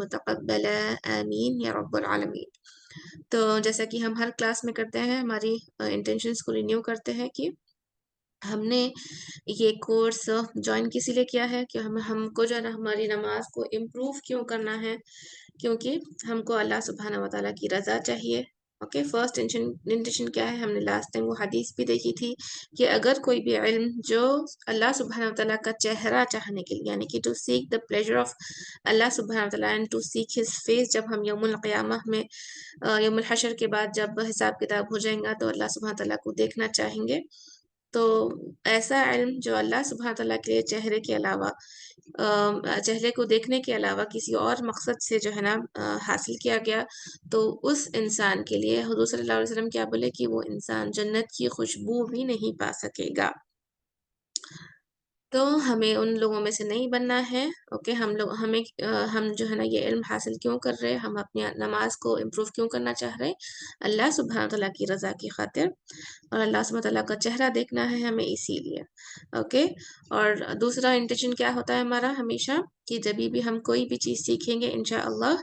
मुतकब्बला आमीन या रब्बल आलमीन। तो जैसा कि हम हर क्लास में करते हैं, हमारी इंटेंशंस को रिन्यू करते हैं कि हमने ये कोर्स ज्वाइन किस लिए किया है कि हमको जो है ना हमारी नमाज को इम्प्रूव क्यों करना है, क्योंकि हमको अल्लाह सुब्हाना व तआला की रजा चाहिए। ओके, फर्स्ट इंटेंशन क्या है, हमने लास्ट टाइम वो हदीस भी देखी थी कि अगर कोई भी इल्म जो अल्लाह सुब्हाना व तआला का चेहरा चाहने के लिए, यानी कि to seek the pleasure of Allah सुब्हाना व तआला and to seek his face, जब हम यौमुल क़यामह में यौमुल हशर के बाद जब हिसाब किताब हो जाएगा तो अल्लाह सुब्हाना व तआला को देखना चाहेंगे। तो ऐसा इल्म जो अल्लाह सुब्हाना तआला के चेहरे के अलावा चेहरे को देखने के अलावा किसी और मकसद से जो है ना हासिल किया गया, तो उस इंसान के लिए हुज़ूर सल्लल्लाहु अलैहि वसल्लम क्या बोले कि वो इंसान जन्नत की खुशबू भी नहीं पा सकेगा। तो हमें उन लोगों में से नहीं बनना है। ओके, हम जो है ना ये इल्म हासिल क्यों कर रहे हैं, हम अपनी नमाज को इम्प्रूव क्यों करना चाह रहे हैं, अल्लाह सुब्हाना तआला की रज़ा की खातिर, और अल्लाह सुब्हाना तआला का चेहरा देखना है हमें इसीलिए। ओके, और दूसरा इंटेंशन क्या होता है हमारा हमेशा कि जब भी हम कोई भी चीज़ सीखेंगे इंशाअल्लाह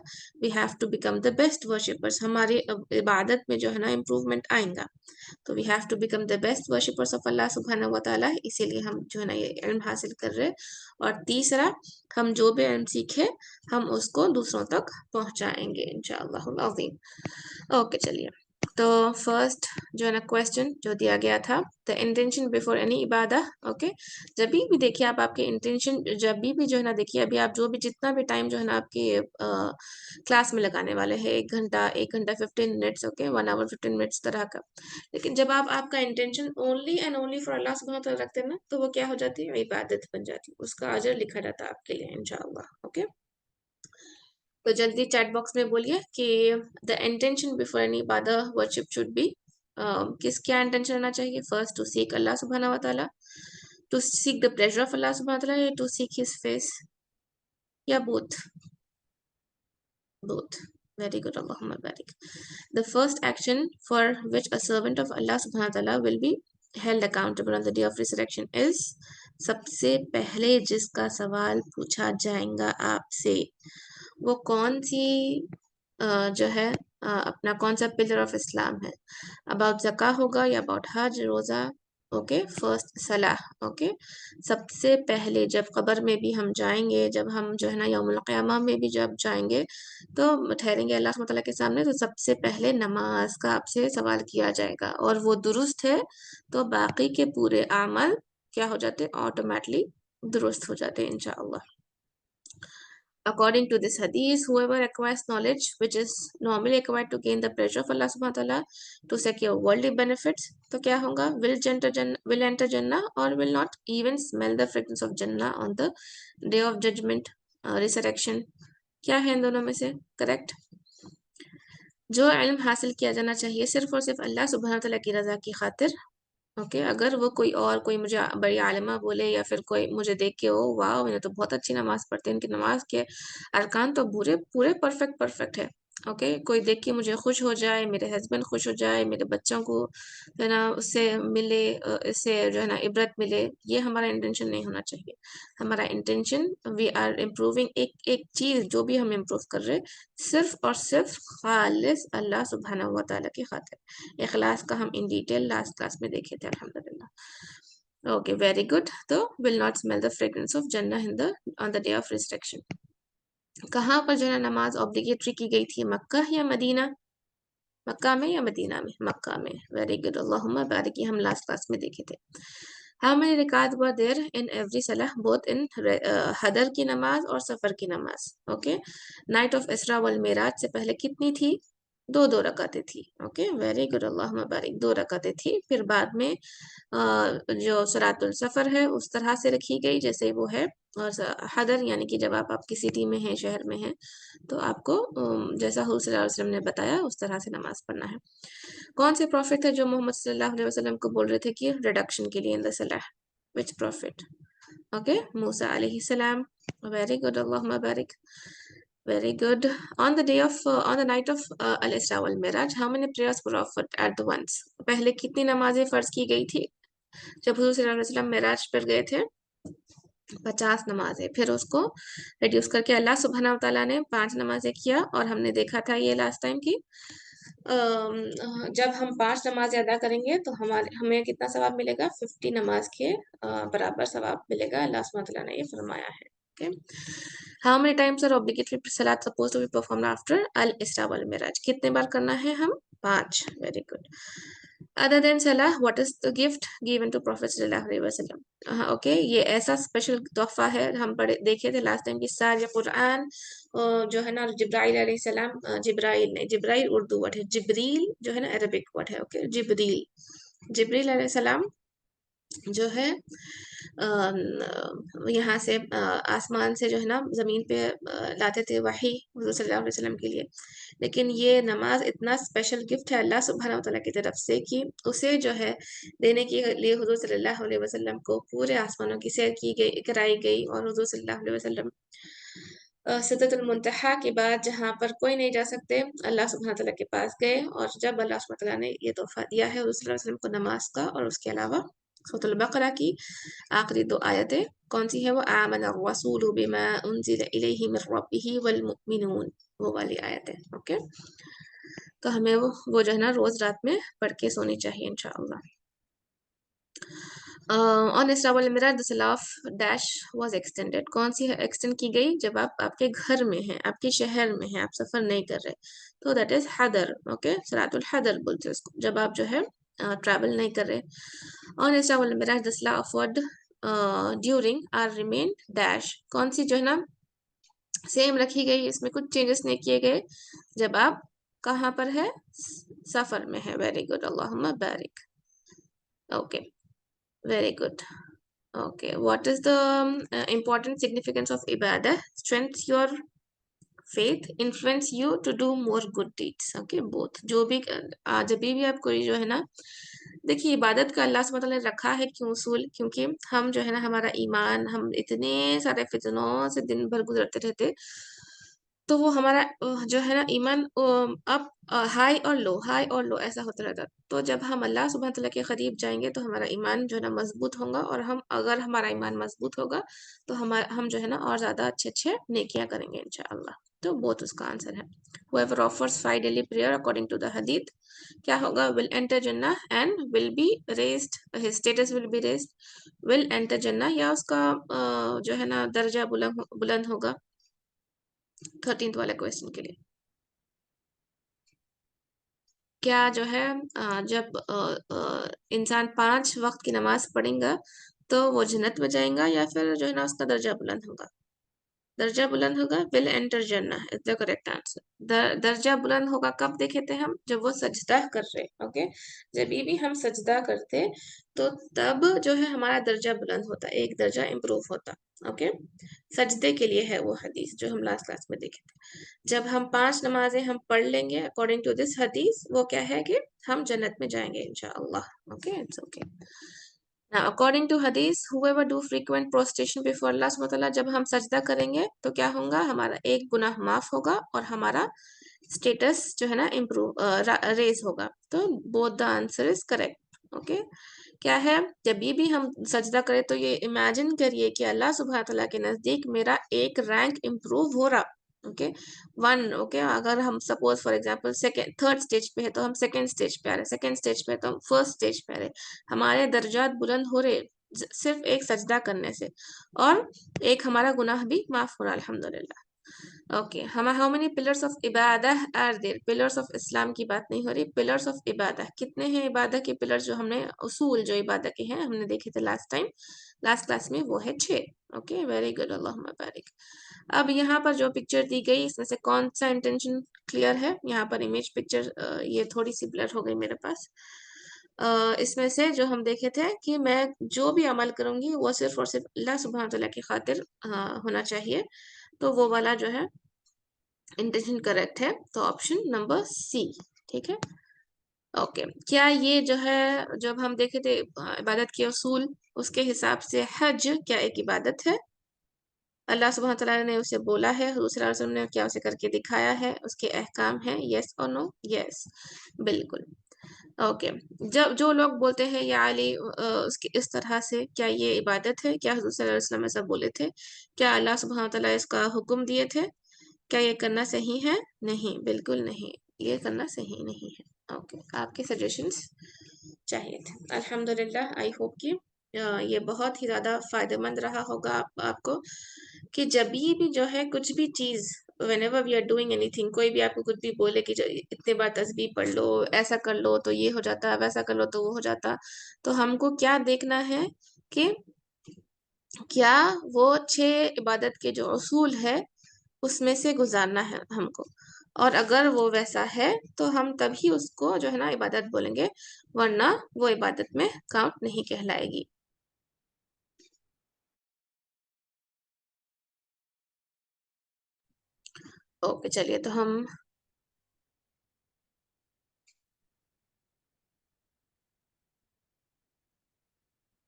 we have to become the best worshippers, हमारी इबादत में जो है ना इम्प्रूवमेंट आएगा। तो we have to become the best worshippers of Allah सुब्हानहू व तआला, इसीलिए हम जो है ना ये इल्म हासिल कर रहे हैं। और तीसरा, हम जो भी इल्म सीखे हम उसको दूसरों तक पहुंचाएंगे इंशाअल्लाहुल अज़ीम। ओके, चलिए। तो फर्स्ट जो है ना क्वेश्चन जो दिया गया था, द इंटेंशन बिफोर एनी इबादा। ओके, जब भी देखिए आप आपके इंटेंशन जब भी जो है ना देखिए, अभी आप जो भी जितना भी टाइम जो है ना आपके क्लास में लगाने वाले हैं, 1 घंटा 15 मिनट्स, ओके, 1 आवर 15 मिनट्स तरह का, लेकिन जब आप आपका intention only and only for Allah सुब्हानहू व तआला रखते हैं ना, तो वो क्या हो जाती है, इबादत बन जाती है, उसका अजर लिखा जाता है आपके लिए इंशाअल्लाह। ओके, तो जल्दी चैट बॉक्स में बोलिए कि द इंटेंशन बिफोर एनी इबादत वर्शिप शुड बी, क्या इंटेंशन रहना चाहिए, फर्स्ट टू सीक अल्लाह सुब्हानहू व तआला, to seek the pleasure of Allah सुब्हानहू व तआला, या टू सीक हिज फेस, या both? Both. Very good. Allahumma barik. The first action for which a servant of Allah subhanahu wa ta'ala will be held accountable on the day of resurrection is, सबसे पहले जिसका सवाल पूछा जाएगा आपसे वो कौन सी जो है अपना कौन सा पिलर ऑफ इस्लाम है, अबाउट ज़का होगा या अबाउट हज रोज़ा? ओके, फर्स्ट सलाह। ओके, सबसे पहले जब कब्र में भी हम जाएंगे, जब हम जो है ना यौमुल क़यामह में भी जब जाएंगे तो ठहरेंगे अल्लाह सुब्हानहू व तआला के सामने, तो सबसे पहले नमाज का आपसे सवाल किया जाएगा, और वो दुरुस्त है तो बाकी के पूरे अमल क्या हो जाते हैं, ऑटोमेटिकली दुरुस्त हो जाते हैं इंशाअल्लाह। According to this hadith, whoever acquires knowledge which is normally acquired to gain the pleasure of Allah subhanahu wa ta'ala, to secure worldly benefits, तो क्या होगा, will enter Jannah or will not even smell the fragrance of Jannah on the day of judgment, resurrection। क्या है इन दोनों में से correct? जो इल्म हासिल किया जाना चाहिए सिर्फ और सिर्फ अल्लाह सुब्हानहू व तआला की रज़ा की खातिर। ओके, अगर वो कोई मुझे बड़ी आलिमा बोले या फिर कोई मुझे देख के ओ वाह ये तो बहुत अच्छी नमाज पढ़ते हैं, इनकी नमाज के अरकान तो पूरे पूरे परफेक्ट परफेक्ट है। ओके, कोई देख के मुझे खुश हो जाए, मेरे हस्बैंड खुश हो जाए, मेरे बच्चों को जो है ना उससे मिले, इससे जो है ना इबरत मिले, ये हमारा इंटेंशन नहीं होना चाहिए। हमारा इंटेंशन, वी आर इम्प्रूविंग एक एक चीज़ जो भी हम इम्प्रूव कर रहे हैं सिर्फ और सिर्फ खालिस अल्लाह सुब्हानहू व तआला की खातिर। इखलास का हम इन डिटेल लास्ट क्लास में देखे थे अल्हम्दुलिल्लाह। Okay, very good. तो will not smell the fragrance of जन्नह in the on the day of resurrection. कहाँ पर जो है नमाज ऑब्लिगेटरी की गई थी, मक्का या मदीना? मक्का में या मदीना में? मक्का में। वेरी गुड, अल्लाहुम्मा बारिक, हम लास्ट क्लास में देखे थे। हाउ मेनी रिकात वर देयर इन एवरी सलाह, बोथ इन हदर की नमाज और सफर की नमाज? ओके, नाइट ऑफ इसरा वल मेराज से पहले कितनी थी? दो रकातें थी। ओके, वेरी गुड, अल्लाहुम्मा बारिक, 2 रकातें थी। फिर बाद में जो सलातुल सफर है उस तरह से रखी गई जैसे वो है और हदर यानी कि जब आपकी सिटी में हैं, शहर में हैं, तो आपको जैसा हुजूर सल्लल्लाहु अलैहि वसल्लम ने बताया उस तरह से नमाज पढ़ना है। कौन से प्रॉफिट थे जो मोहम्मद सल्लल्लाहु अलैहि वसल्लम को बोल रहे थे कि रिडक्शन के लिए इन द सलाह? विच प्रॉफिट? ओके, मूसा अलैहि सलाम। वेरी गुड, अल्लाहुम्मा बारिक। Very good. On the night of Al-Isra wal Miraj, how many prayers were offered at once? पहले कितनी नमाजें फर्ज की गई थी जब हुजूर सल्लल्लाहु अलैहि वसल्लम मेराज पर गए थे? 50 नमाजें। फिर उसको रिड्यूस करके अल्लाह सुब्हानहू व तआला ने 5 नमाजें किया, और हमने देखा था ये लास्ट टाइम की जब हम 5 नमाजें अदा करेंगे तो हमें कितना सवाब मिलेगा? 50 नमाज के बराबर सवाब मिलेगा, अल्लाह सुब्हानहू व तआला ने ये फरमाया है। Okay, how many times are obligatory सलात suppose to be performed after अल इसरा वल मिराज? कितने बार करना है हम? 5। Very good. अदर देन सलाह, what is the gift given to prophet सल्लल्लाहु अलैहि वसल्लम? ओके, ये ऐसा स्पेशल तोहफा है, हम पढ़े देखे थे लास्ट टाइम की सार कुरान जो है ना, जिब्राइल अलैहिस्सलाम, जिब्राइल नहीं, जिब्राइल उर्दू वर्ड है, जिब्रील जो है ना अरबिक वर्ड है। ओके, जिब्रील, जिब्रील अलैहिस्सलाम जो है यहाँ से आसमान से जो है ना जमीन पे लाते थे वही हुजूर सल्लल्लाहु अलैहि वसल्लम के लिए। लेकिन ये नमाज इतना स्पेशल गिफ्ट है अल्लाह सुब्हानहू व तआला की तरफ से कि उसे जो है देने के लिए हुजूर सल्लल्लाहु अलैहि वसल्लम को पूरे आसमानों की सैर की गई, कराई गई, और हुजूर सल्लल्लाहु अलैहि वसल्लम सिदरतुल मुंतहा के बाद जहाँ पर कोई नहीं जा सकते, अल्लाह सुब्हानहू व तआला के पास गए, और जब अल्लाह सुब्हानहू व तआला ने ये तोहफा दिया है हुजूर सल्लल्लाहु अलैहि वसल्लम को नमाज का, और उसके अलावा सूरह बकरा की आखिरी 2 आयतें कौन सी है? वो आमन रसूलु बिमा उनजिला इलैहि मिर रब्बिही वल मुमिनून, वो वाली आयत है। ओके, तो हमें वो जो है ना रोज रात में पढ़ के सोनी चाहिए इंशाअल्लाह। ऑन इसरा वल मिराज द सलाह ऑफ डैश वाज एक्सटेंडेड। कौन सी एक्सटेंड की गई? जब आप आपके घर में हैं, आपके शहर में हैं, आप सफर नहीं कर रहे, तो दैट इज हदर। ओके, सलातुल हदर बोलते हैं उसको, जब आप जो है ट्रैवल नहीं कर रहे। ऑन इसरा वल मिराज द सलाह offered during are remain dash. कौन सी जो है ना सेम रखी गई, इसमें कुछ चेंजेस नहीं किए गए, जब आप कहाँ पर है? सफर में है। वेरी गुड, अल्लाहुम्मा बारिक। Okay, very good. Okay, what is the important significance of ibadah? Strengthens your faith, influence you to do more good deeds. Okay, both. जो भी जब भी आप कोई जो है ना, देखिए इबादत का अल्लाह सुब्हानहू व तआला ने रखा है क्यों उसूल? क्योंकि हम जो है ना, हमारा ईमान, हम इतने सारे फितनों से दिन भर गुजरते रहते, तो वो हमारा जो है ना ईमान अप हाई और लो ऐसा होता रहता। तो जब हम अल्लाह सुब्हानहू व तआला के करीब जाएंगे तो हमारा ईमान जो है ना मजबूत होगा, और हम अगर हमारा ईमान मजबूत होगा तो हम जो है ना और ज्यादा अच्छे अच्छे नेकियां करेंगे इंशाअल्लाह। तो बहुत उसका आंसर है। whoever offers 5 daily prayer according to the hadith, क्या होगा? will enter jannah and will be raised, his status will be raised, will enter jannah, या उसका जो है ना दर्जा बुलंद होगा। 13th वाले क्वेश्चन के लिए क्या जो है जब इंसान 5 वक्त की नमाज पढ़ेगा तो वो जन्नत में जाएगा, या फिर जो है ना उसका दर्जा बुलंद होगा? दर्जा बुलंद होगा, विल एंटर जन्नह इज द करेक्ट आंसर। दर्जा बुलंद होगा कब देखे थे हम? जब वो सजदा कर रहे। ओके, जब भी हम सजदा करते तो तब जो है हमारा दर्जा बुलंद होता, एक दर्जा इम्प्रूव होता। ओके, सजदे के लिए है वो हदीस जो हम लास्ट क्लास में देखे थे। जब हम 5 नमाजें हम पढ़ लेंगे अकॉर्डिंग टू दिस हदीस, वो क्या है कि हम जन्नत में जाएंगे इंशाअल्लाह। Okay, it's okay. Now, according to Hadith, whoever do frequent prostration before Allah subhanahu wa ta'ala, जब हम सजदा करेंगे तो क्या होगा? हमारा एक गुनाह माफ होगा, और हमारा स्टेटस जो है ना इम्प्रूव रेज होगा। तो both the answer is correct. Okay, क्या है? जब भी हम सजदा करें तो ये इमेजिन करिए कि अल्लाह सुब्हानहू व तआला के नजदीक मेरा एक रैंक इम्प्रूव हो रहा। ओके, 1। ओके, अगर हम suppose for example second third stage पे है तो हम सेकंड स्टेज पे आ रहे, सेकंड स्टेज पे है तो हम फर्स्ट स्टेज पे आ रहे। हमारे दर्जात बुलंद हो रहे सिर्फ एक सजदा करने से, और एक हमारा गुनाह भी माफ हो रहा अल्हम्दुलिल्लाह। ओके, हम हाउ मेनी पिलर्स ऑफ इबादह are there? Pillars of Islam की बात नहीं हो रही, पिलर्स ऑफ इबादह कितने हैं? इबादह के पिलर्स जो हमने उसूल जो इबादह के हैं हमने देखे थे लास्ट टाइम, लास्ट क्लास में, वो है 6। ओके, वेरी गुड, अल्लाहुम्मा बारिक। अब यहाँ पर जो पिक्चर दी गई इसमें से कौन सा इंटेंशन क्लियर है? यहाँ पर इमेज पिक्चर ये थोड़ी सी ब्लर हो गई मेरे पास। इसमें से जो हम देखे थे कि मैं जो भी अमल करूंगी वो सिर्फ और सिर्फ अल्लाह सुब्हान तआला की खातिर होना चाहिए। तो वो वाला जो है इंटेंशन करेक्ट है, तो ऑप्शन नंबर सी। ठीक है। ओके, क्या ये जो है, जब हम देखे थे इबादत के उसूल, उसके हिसाब से हज क्या एक इबादत है? अल्लाह सुब्हान तआला ने उसे बोला है, हुजूर सल्लल्लाहु अलैहि वसल्लम ने क्या उसे करके दिखाया है, उसके अहकाम है, यस और नो? यस, बिल्कुल। ओके, जब जो लोग बोलते हैं या अली उसकी इस तरह से, क्या ये इबादत है? क्या हुजूर सल्लल्लाहु अलैहि वसल्लम ऐसा बोले थे? क्या अल्लाह सुब्हान तआला इसका हुक्म दिए थे? क्या ये करना सही है? नहीं, बिल्कुल नहीं, ये करना सही नहीं है। ओके, आपके सजेशंस चाहिए थे। अल्हम्दुलिल्लाह, आई होप कि ये बहुत ही ज़्यादा फायदेमंद रहा होगा आपको, कि जब भी जो है कुछ भी चीज़, whenever we are doing anything, कोई भी आपको कुछ भी बोले कि इतने बार तस्बीह पढ़ लो, ऐसा कर लो तो ये हो जाता, वैसा कर लो तो वो हो जाता, तो हमको क्या देखना है कि क्या वो 6 इबादत के जो उसूल है उसमें से गुजारना है हमको। और अगर वो वैसा है तो हम तभी उसको जो है ना इबादत बोलेंगे, वरना वो इबादत में काउंट नहीं कहलाएगी। ओके, चलिए तो हम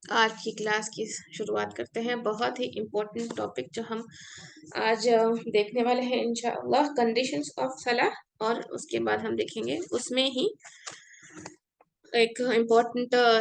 आज की क्लास की शुरुआत करते हैं। बहुत ही इम्पोर्टेंट टॉपिक जो हम आज देखने वाले हैं इंशाअल्लाह, कंडीशंस ऑफ सलाह, और उसके बाद हम देखेंगे उसमें ही एक इम्पोर्टेंट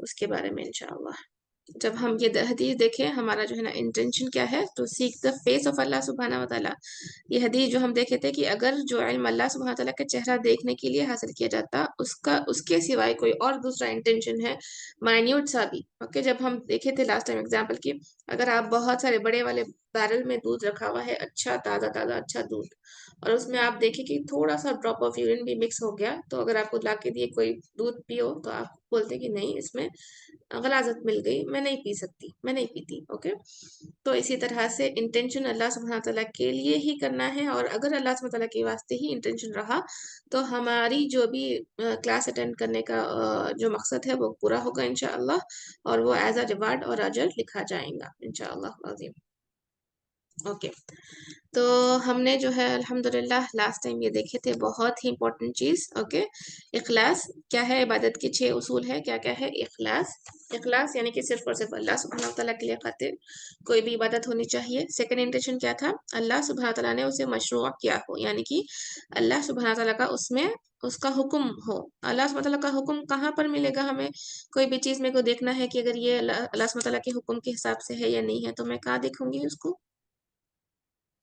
उसके बारे में इंशाअल्लाह। जब हम ये हदीस देखें, हमारा जो है ना इंटेंशन क्या है, to seek the face of Allah सुब्हाना व तआला। ये हदीस जो हम देखे थे कि अगर जो इल्म अल्लाह सुब्हाना तआला का चेहरा देखने के लिए हासिल किया जाता, उसका उसके सिवाय कोई और दूसरा इंटेंशन है, माइन्यूट सा भी, ओके, जब हम देखे थे लास्ट टाइम एग्जांपल की, अगर आप बहुत सारे बड़े वाले बैरल में दूध रखा हुआ है, अच्छा ताजा ताजा अच्छा दूध, और उसमें आप देखें कि थोड़ा सा ड्रॉप ऑफ यूरिन भी मिक्स हो गया, तो अगर आपको ला के दिए कोई दूध पियो, तो आप बोलते कि नहीं, इसमें गलाजत मिल गई, मैं नहीं पी सकती, मैं नहीं पीती। ओके, तो इसी तरह से इंटेंशन अल्लाह सुब्हानहू तआला के लिए ही करना है, और अगर अल्लाह सुब्हानहू तआला के वास्ते ही इंटेंशन रहा, तो हमारी जो भी क्लास अटेंड करने का जो मकसद है वो पूरा होगा इंशाअल्लाह, और वो एज अ रिवार्ड और अजर लिखा जाएगा इंशाअल्लाह अज़ीम। ओके, तो हमने जो है अल्हम्दुलिल्लाह लास्ट टाइम ये देखे थे बहुत ही इंपॉर्टेंट चीज। ओके, इखलास क्या है? इबादत के 6 उसूल है, क्या क्या है? इखलास, इखलास यानी कि सिर्फ और सिर्फ अल्लाह सुब्हानहू तआला के लिए खातिर कोई भी इबादत होनी चाहिए। सेकंड इंटेंशन क्या था? अल्लाह सुब्हानहू तआला ने उसे मशरूअ किया हो, यानी कि अल्लाह सुब्हानहू तआला का उसमें उसका हुक्म हो। अल्लाह सुब्हानहू तआला का हुक्म कहाँ पर मिलेगा हमें? कोई भी चीज मेरे को देखना है कि अगर ये अल्लाह सुब्हानहू तआला के हुक्म के हिसाब से है या नहीं है, तो मैं कहाँ देखूंगी उसको?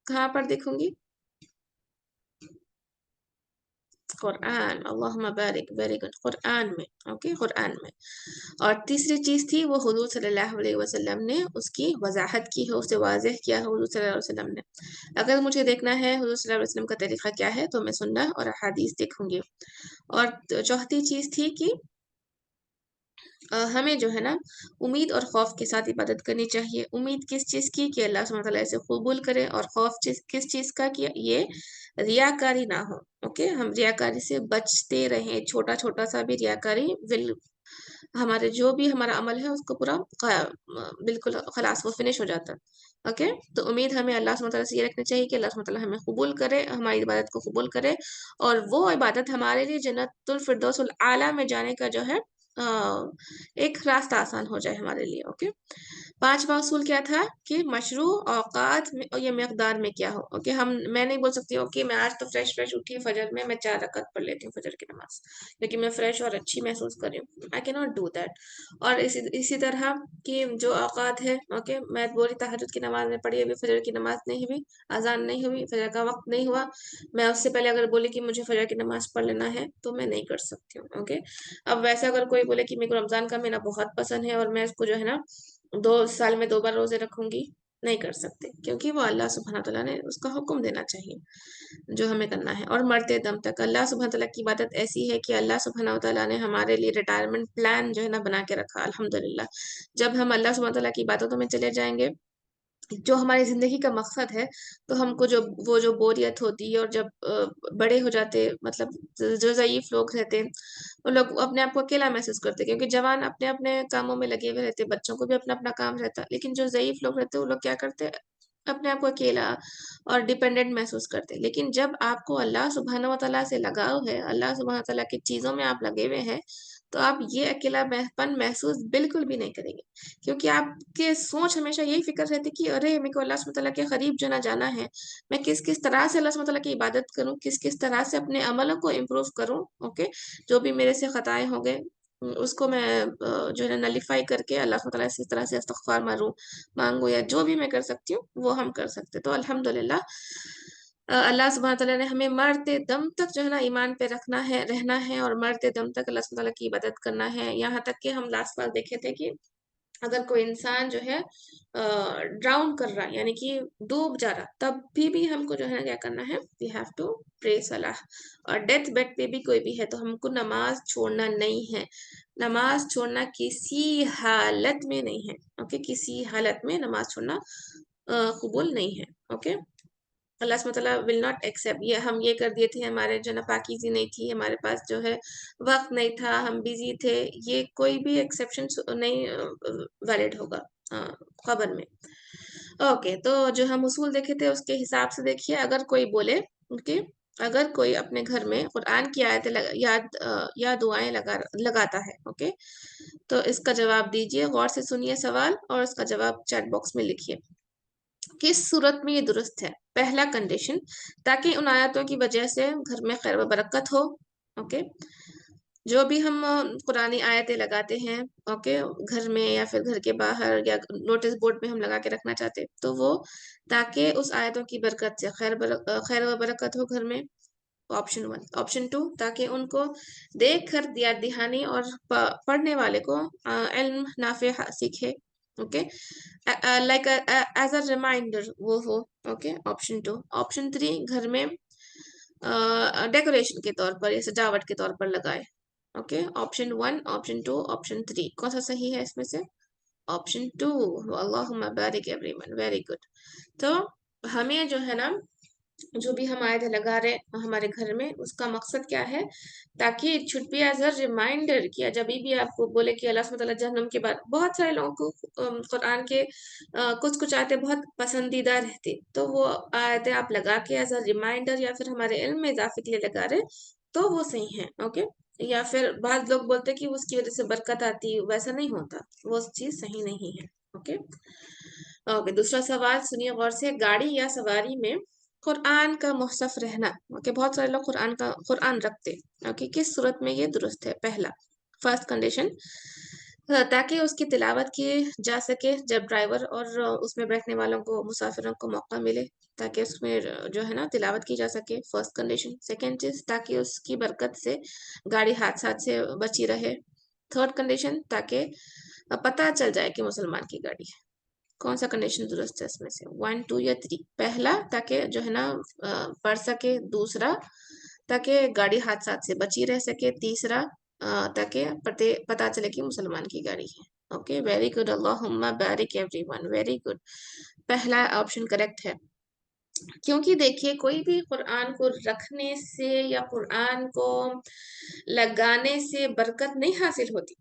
कहाँ पर देखूंगी? कुरान, अल्लाहुम्मा बारिक, वेरी गुड, कुरान में। ओके, कुरान में। और तीसरी चीज थी वो हुजूर सल्लल्लाहु अलैहि वसल्लम ने उसकी वजाहत की है, उसे वाज़ेह किया है हुजूर सल्लल्लाहु अलैहि वसल्लम ने। अगर मुझे देखना है हुजूर सल्लल्लाहु अलैहि वसल्लम का तरीका क्या है, तो मैं सुन्नह और हदीस देखूंगी। और चौथी चीज थी कि हमें जो है ना उम्मीद और खौफ के साथ इबादत करनी चाहिए। उम्मीद किस चीज़ की? कि अल्लाह सुब्हानहू तआला इसे कबूल करे, और खौफ किस चीज़ का? कि ये रियाकारी ना हो। ओके, हम रियाकारी से बचते रहें, छोटा छोटा सा भी रियाकारी विल हमारे जो भी हमारा अमल है उसको पूरा बिल्कुल खलास वो फिनिश हो जाता है। ओके, तो उम्मीद हमें अल्लाह सुब्हानहू तआला से ये रखनी चाहिए कि अल्लाह सुब्हानहू तआला हमें कबूल करे, हमारी इबादत को कबूल करे, और वो इबादत हमारे लिए जन्नतुल फिरदौसुल आला में जाने का जो है एक रास्ता आसान हो जाए हमारे लिए। ओके, पांचवा उसूल क्या था? कि मशरू औकात में और ये मकदार में क्या हो। ओके, मैं नहीं बोल सकती ओके मैं आज तो फ्रेश फ्रेश उठी फजर में, मैं 4 रकात पढ़ लेती हूँ फजर की नमाज, लेकिन मैं फ्रेश और अच्छी महसूस कर रही हूँ, I can not do that. और इसी तरह की जो औकात है, ओके, मैं बोली तहज्जुद की नमाज में पढ़ी, अभी फजर की नमाज नहीं हुई, अजान नहीं हुई, फजर का वक्त नहीं हुआ, मैं उससे पहले अगर बोली कि मुझे फजर की नमाज पढ़ लेना है, तो मैं नहीं कर सकती हूँ। ओके, अब वैसे अगर कोई बोले कि मेरे को रमजान का महीना बहुत पसंद है और मैं इसको जो है ना 2 साल में 2 बार रोजे रखूंगी, नहीं कर सकते, क्योंकि वो अल्लाह सुब्हानहू तआला ने उसका हुक्म देना चाहिए जो हमें करना है। और मरते दम तक अल्लाह सुब्हानहू तआला की इबादत ऐसी है कि अल्लाह सुब्हानहू तआला ने हमारे लिए रिटायरमेंट प्लान जो है ना बना के रखा, अल्हम्दुलिल्लाह। जब हम अल्लाह सुब्हानहू तआला की इबादतों में चले जाएंगे, जो हमारी ज़िंदगी का मकसद है, तो हमको जो बोरियत होती है और जब बड़े हो जाते मतलब जो ज़ईफ़ लोग रहते हैं, वो लोग अपने आप को अकेला महसूस करते हैं क्योंकि जवान अपने-अपने कामों में लगे हुए रहते हैं, बच्चों को भी अपना-अपना काम रहता है। लेकिन जो ज़ईफ़ लोग रहते हैं, वो लोग क्या करते हैं, अपने आप को अकेला और डिपेंडेंट महसूस करते हैं। लेकिन जब आपको अल्लाह सुब्हानहू व तआला से लगाव है, अल्लाह सुब्हानहू व तआला की चीज़ों में आप लगे हुए हैं, तो आप ये अकेलापन महसूस बिल्कुल भी नहीं करेंगे। क्योंकि आपके सोच हमेशा यही फ़िक्र रहती है कि अरे! मेरे को अल्लाह सुब्हानहू तआला के करीब जो ना जाना है, मैं किस-किस तरह से अल्लाह सुब्हानहू तआला की इबादत करूँ, किस-किस तरह से अपने अमलों को इम्प्रूव करूँ, ओके? जो भी मेरे से ख़ताएँ हो गए उसको मैं जो है ना नलिफ़ाई करके अल्लाह सुब्हानहू तआला से इस तरह से इस्तिग़फ़ार माँगूँ या जो भी मैं कर सकती हूँ, वो हम कर सकते हैं। तो अल्हम्दुलिल्लाह अल्लाह सुब्हानहू तआला ने हमें मरते दम तक जो है ना ईमान पे रहना है और मरते दम तक अल्लाह सुब्हानहू तआला की इबादत करना है। यहाँ तक कि हम लास्ट बार देखे थे कि अगर कोई इंसान जो है ड्राउन कर रहा है यानी कि डूब जा रहा, तब भी हमको जो है ना क्या करना है, वी हैव टू प्रे सलाह और डेथ बेड पे भी कोई भी है तो हमको नमाज़ छोड़ना नहीं है। नमाज़ छोड़ना किसी हालत में नहीं है, ओके? किसी हालत में नमाज़ छोड़ना कबूल नहीं है, ओके? अल्लाह सुब्हानहू तआला विल नॉट एक्सेप्ट ये हम ये कर दिए थे, हमारे जो है ना पाकीज़ी नहीं थी, हमारे पास जो है वक़्त नहीं था, हम बिज़ी थे, ये कोई भी एक्सेप्शन नहीं वैलिड होगा अ, क़ब्र में। ओके, तो जो हम उसूल देखे थे उसके हिसाब से देखिए अगर कोई बोले ओके, अगर कोई अपने घर में कुरान की आयतें या दुआएँ लगाता है, ओके? तो इसका जवाब दीजिए, गौर से सुनिए सवाल और इसका जवाब चैट बॉक्स में लिखिए। किस सूरत में ये दुरुस्त है? पहला कंडीशन ताकि उन आयतों की वजह से घर में खैर व बरकत हो, ओके? जो भी हम कुरानी आयतें लगाते हैं, ओके? घर में या फिर घर के बाहर या नोटिस बोर्ड में हम लगा के रखना चाहते हैं, तो वो ताकि उस आयतों की बरकत से खैर व बरकत हो घर में, ऑप्शन 1। ऑप्शन 2 ताकि उनको देख कर दिया दहानी और पढ़ने वाले को इल्म नाफ़िअ सीखे, okay? Like as a reminder वो हो, ओके? ऑप्शन 2। ऑप्शन 3 घर में डेकोरेशन के तौर पर या सजावट के तौर पर लगाए, ओके? ऑप्शन 1, ऑप्शन 2, ऑप्शन 3 कौन-सा सही है इसमें से? ऑप्शन 2 अल्लाहुम्मा बारिक एवरीवन वेरी गुड। तो हमें जो है ना जो भी हम आयतें लगा रहे हैं हमारे घर में, उसका मकसद क्या है? ताकि it should be as a reminder कि जभी भी आपको बोले कि अल्लाह सुब्हानहू तआला जहन्नम के बाद बहुत सारे लोगों को कुरान के कुछ-कुछ आयतें बहुत पसंदीदा रहती, तो वो आयतें आप लगा के एज़ अ रिमाइंडर या फिर हमारे इल्म में इज़ाफ़े के लिए लगा रहे, तो वो सही है, ओके? या फिर बाद लोग बोलते हैं कि उसकी वज़ह से बरकत आती है, वैसा नहीं होता, वो चीज़ सही नहीं है, ओके? ओके, दूसरा सवाल सुनिए गौर से, गाड़ी या सवारी में कुरान का मुसहफ़ रहना, ओके? बहुत सारे लोग कुरान रखते, ओके? किस सूरत में ये दुरुस्त है? पहला, फर्स्ट कंडीशन ताकि उसकी तिलावत की जा सके जब ड्राइवर और उसमें बैठने वालों को मुसाफिरों को मौका मिले, ताकि उसमें जो है ना तिलावत की जा सके, फर्स्ट कंडीशन। सेकंड चीज़ ताकि उसकी बरकत से गाड़ी हादसात से बची रहे। थर्ड कंडीशन ताकि पता चल जाए कि मुसलमान की गाड़ी है। कौन-सा कंडीशन दुरुस्त है इसमें से? 1, 2 या 3? पहला ताकि जो है ना पढ़ सके, दूसरा ताकि गाड़ी हादसात से बची रह सके, तीसरा ताकि पता चले कि मुसलमान की गाड़ी है। ओके, वेरी गुड अल्लाहुम्मा बारिक एवरीवन, वेरी गुड। पहला ऑप्शन करेक्ट है। क्योंकि देखिए कोई भी कुरान को रखने से या कुरान को लगाने से बरकत नहीं हासिल होती।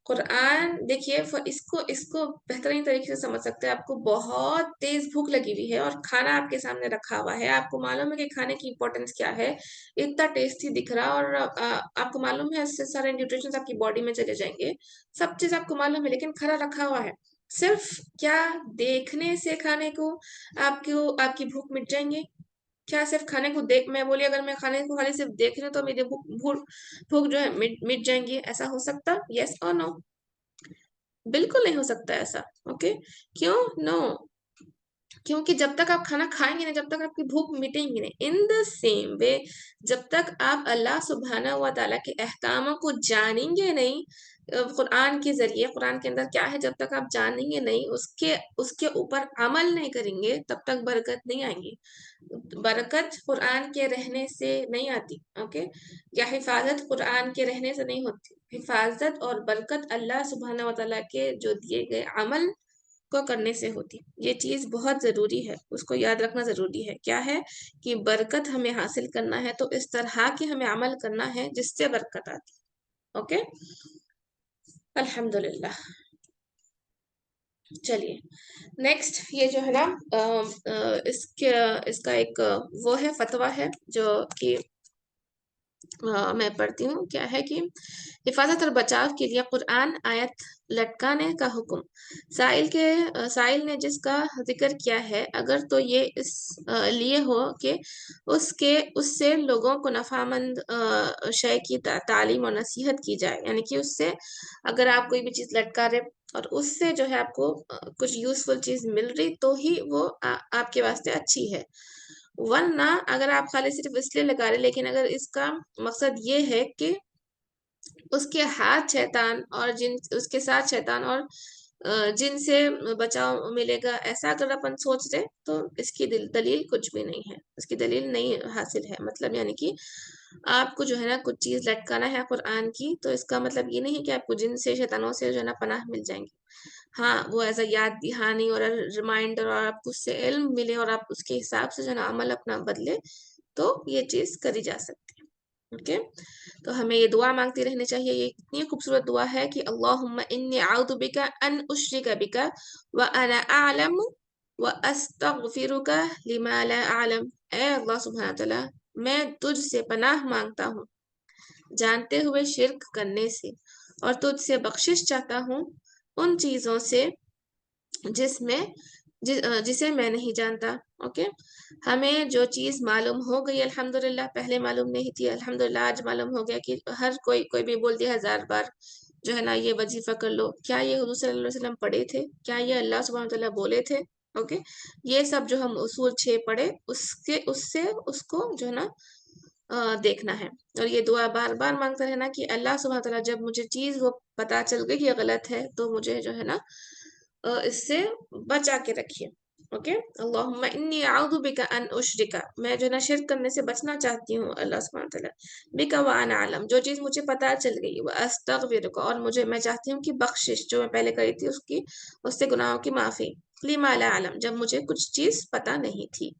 कुरान देखिए इसको इसको बेहतरीन तरीके से समझ सकते हैं। आपको बहुत तेज़ भूख लगी हुई है और खाना आपके सामने रखा हुआ है। आपको मालूम है कि खाने की इम्पोर्टेंस क्या है, इतना टेस्टी दिख रहा और आपको मालूम है इससे सारे न्यूट्रिशंस आपकी बॉडी में चले जाएँगे। सब चीज़ आपको मालूम है लेकिन खाना रखा हुआ है। सिर्फ़ क्या देखने से खाने को आपकी भूख मिट जाएँगे? क्या सिर्फ़ खाने को देख मैं बोली अगर मैं खाने को खाली सिर्फ़ देख रही हूँ तो मेरी भूख भूख जो है मिट जाएँगी, ऐसा हो सकता? येस और नो? बिल्कुल नहीं हो सकता ऐसा, ओके? क्यों? नो। क्योंकि जब तक आप खाना खाएँगे नहीं, जब तक आपकी भूख मिटेंगी नहीं। इन द सेम वे जब तक आप अल्लाह सुब्हानहू व तआला के अहकामों को जानेंगे नहीं कुरान के ज़रिए, कुरान के अंदर क्या है जब तक आप जानेंगे नहीं, उसके उसके ऊपर अमल नहीं करेंगे, तब तक बरकत नहीं आएँगी। बरकत कुरान के रहने से नहीं आती, ओके? या हिफ़ाज़त कुरान के रहने से नहीं होती। हिफ़ाज़त और बरकत अल्लाह सुब्हानहू व तआला के जो दिए गए अमल को करने से होती। ये चीज बहुत जरूरी है, उसको याद रखना जरूरी है। क्या है कि बरकत हमें हासिल करना है तो इस तरह की हमें अमल करना है जिससे बरकत आती। ओके, अल्हम्दुलिल्लाह। चलिए नेक्स्ट, ये जो है ना इसके इसका एक वो है फतवा है जो कि मैं पढ़ती हूँ। क्या है कि हिफाजत और बचाव के लिए कुरान आयत लटकाने का हुक्म। साइल ने जिसका जिक्र किया है, अगर तो ये इस लिए हो कि उससे लोगों को नफामंद शय की तालीम और नसीहत की जाए, यानी कि उससे अगर आप कोई भी चीज लटका रहे और उससे जो है आपको कुछ यूजफुल चीज मिल रही तो ही वो आपके वास्ते अच्छी है। वरना अगर आप खाली सिर्फ इसलिए लगा रहे, लेकिन अगर इसका मकसद ये है कि उसके हाथ शैतान और जिन उसके साथ शैतान और जिन से बचाव मिलेगा, ऐसा अगर अपन सोच रहे तो इसकी दलील कुछ भी नहीं है, इसकी दलील नहीं हासिल है। मतलब यानी कि आपको जो है ना कुछ चीज लटकाना है कुरान की, तो इसका मतलब ये नहीं कि आपको जिन से शैतानों से जो है ना पनाह मिल जाएंगी। हाँ, वो ऐसा याद दहानी और रिमाइंडर और आपको उससे इल्म मिले और आप उसके हिसाब से जो है ना अमल अपना बदले, तो ये चीज करी जा सकती है। ओके, तो हमें ये दुआ मांगती रहनी चाहिए। ये इतनी खूबसूरत दुआ है कि अल्लाहुम्मा इन्नी आउदु बिका अन उश्रिका बिका व अना अअलम व अस्तगफिरुका लिमा ला अअलम। ए अल्लाह सुब्हानहू व तआला, मैं तुझसे पनाह मांगता हूँ जानते हुए शिर्क करने से, और तुझसे बख्शिश चाहता हूँ उन चीजों से जिसमें जिसे मैं नहीं जानता। ओके, हमें जो चीज मालूम हो गई अल्हम्दुलिल्लाह, पहले मालूम नहीं थी, अल्हम्दुलिल्लाह आज मालूम हो गया कि हर कोई भी बोल दिया 1000 बार जो है ना ये वजीफा कर लो। क्या ये हुजूर सल्लल्लाहु अलैहि वसल्लम पढ़े थे? क्या ये अल्लाह सुब्हानहू व तआला बोले थे? ओके, ये सब जो हम उसूल 6 पढ़े उसके उससे उसको जो है ना देखना है। और ये दुआ बार बार मांगते रहना कि अल्लाह सुब्हानहू व तआला जब मुझे चीज वो पता चल गई कि ये गलत है तो मुझे जो है ना इससे बचा के रखिए। ओके, अल्लाहुम्मा इन्नी अऊज़ु बिका अन उश्रिका, मैं जो है ना शिर्क करने से बचना चाहती हूँ अल्लाह सुब्हानहू व तआला। बिका व अना अअलम, जो चीज मुझे पता चल गई, व अस्तगफिरुका, और मुझे मैं चाहती हूँ कि बख्शिश जो मैं पहले करी थी उसकी, उससे गुनाहों की माफी, लिमा ला अअलम, जब मुझे कुछ चीज पता नहीं थी।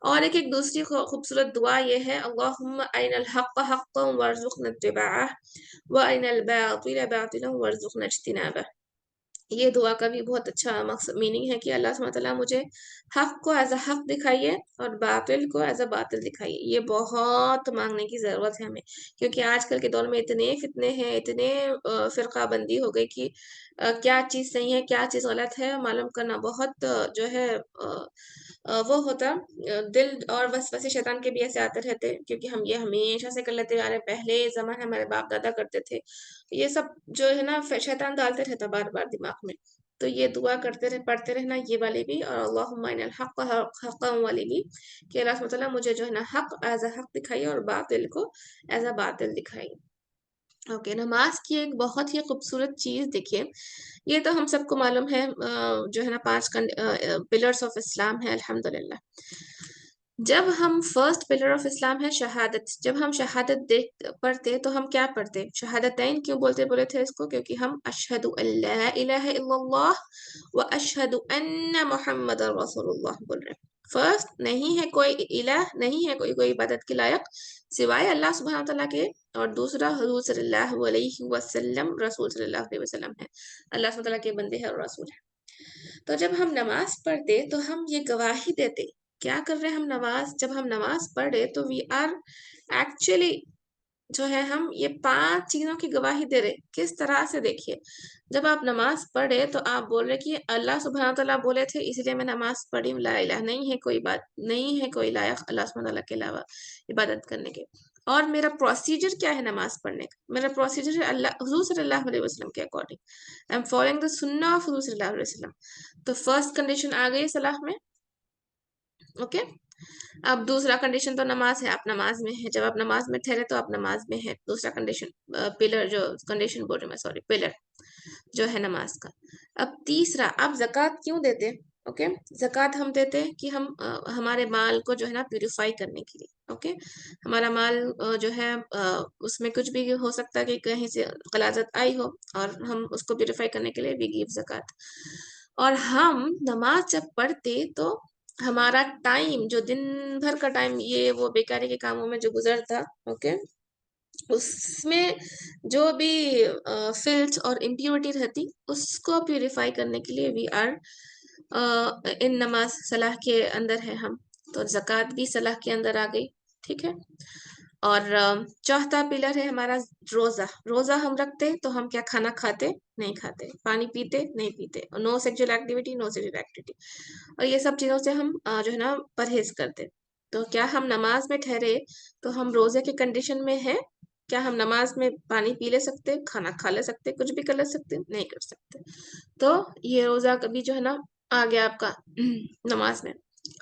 और एक एक दूसरी खूबसूरत दुआ ये है, अल्लाहुम्मा अरिनल हक़्क़ हक़्क़न वरज़ुक़ना इत्तिबाअह व अरिनल बातिला बातिलन वरज़ुक़ना इज्तिनाबह। ये दुआ का भी बहुत अच्छा मकसद मीनिंग है कि अल्लाह सुब्हानहू व तआला मुझे हक को एज अ हक दिखाइए और बातिल को एज अ बातिल दिखाइए। ये बहुत मांगने की जरूरत है हमें, क्योंकि आजकल के दौर में इतने फितने हैं, इतने फिरका बंदी हो गई कि क्या चीज सही है क्या चीज गलत है मालूम करना बहुत जो है वो होता दिल और वसवसे शैतान के भी ऐसे आते रहते, क्योंकि हम ये हमेशा से कर लेते आ रहे हैं, पहले जमाने हमारे बाप दादा करते थे। ये सब जो है ना शैतान डालते रहता बार बार दिमाग में। तो ये दुआ करते रहे, पढ़ते रहना ये वाली भी, और अल्लाहुम्मा इन्नल हक़्क़ हक़्क़न वाली भी, कि अल्लाह सुब्हानहू व तआला मुझे जो है ना हक एज अ हक दिखाइए और बातिल को एज अ बातिल दिखाइए। ओके, नमाज की एक बहुत ही खूबसूरत चीज देखिए, ये तो हम सबको मालूम है जो है ना 5 पिलर्स ऑफ इस्लाम है अल्हम्दुलिल्लाह। जब हम फर्स्ट पिलर ऑफ इस्लाम है शहादत, जब हम शहादत देख पढ़ते तो हम क्या पढ़ते? शहादतैन क्यों बोले थे इसको? क्योंकि हम अशहदु अल्ला इलाहा इल्लल्लाह व अशहदु अन्ना मुहम्मदर रसूलुल्लाह बोल रहे हैं। फर्स्ट, नहीं है कोई इलाह, नहीं है कोई इबादत के लायक सिवाय अल्लाह सुब्हानहू व तआला के, और दूसरा हुजूर सल्लल्लाहु अलैहि वसल्लम रसूल सल्लल्लाहु अलैहि वसल्लम है, अल्लाह सुब्हानहू व तआला के बंदे हैं और रसूल है। तो जब हम नमाज पढ़ते तो हम ये गवाही देते, क्या कर रहे हैं हम? नमाज, जब हम नमाज पढ़े तो वी आर एक्चुअली जो है हम ये 5 चीजों की गवाही दे रहे। किस तरह से? देखिए, जब आप नमाज पढ़े तो आप बोल रहे कि अल्लाह सुब्हानहू व तआला बोले थे इसलिए मैं नमाज पढ़ी हूँ, ला इलाहा, नहीं है कोई बात, नहीं है कोई लायक अल्लाह सुब्हानहू व तआला के अलावा इबादत करने के। और मेरा प्रोसीजर क्या है नमाज पढ़ने का? मेरा प्रोसीजर है अल्लाह हुजूर सल्लल्लाहु अलैहि वसल्लम के according, I am following the सुन्नह ऑफ हुजूर सल्लल्लाहु अलैहि वसल्लम। तो फर्स्ट कंडीशन आ गई सलाह में। ओके, अब दूसरा कंडीशन तो नमाज है, आप नमाज में है, जब आप नमाज में ठहरे तो आप नमाज में है। दूसरा कंडीशन पिलर, जो कंडीशन बोल रही हूँ मैं, सॉरी, पिलर जो है नमाज का। अब तीसरा, आप जक़ात क्यों देते? ओके, जक़ात हम देते हैं कि हम हमारे माल को जो है ना प्यूरिफाई करने के लिए। ओके, हमारा माल जो है उसमें कुछ भी हो सकता है कि कहीं से गलाजत आई हो, और हम उसको प्यूरिफाई करने के लिए वी गिव जक़ात। और हम नमाज जब पढ़ते तो हमारा टाइम, जो दिन भर का टाइम ये वो बेकारी के कामों में जो गुजरता, ओके, उसमें जो भी फिल्थ और इम्प्योरिटी रहती उसको प्यूरिफाई करने के लिए वी आर इन नमाज सलाह के अंदर है हम। तो जक़ात भी सलाह के अंदर आ गई, ठीक है। और चौथा पिलर है हमारा रोजा। रोजा हम रखते तो हम क्या खाना खाते नहीं खाते, पानी पीते नहीं पीते, no sexual activity, no sexual activity, और ये सब चीजों से हम जो है ना परहेज करते। तो क्या हम नमाज में ठहरे तो हम रोजे के कंडीशन में है? क्या हम नमाज में पानी पी ले सकते, खाना खा ले सकते, कुछ भी कर ले सकते? नहीं कर सकते। तो ये रोजा कभी जो है ना आ गया आपका नमाज में।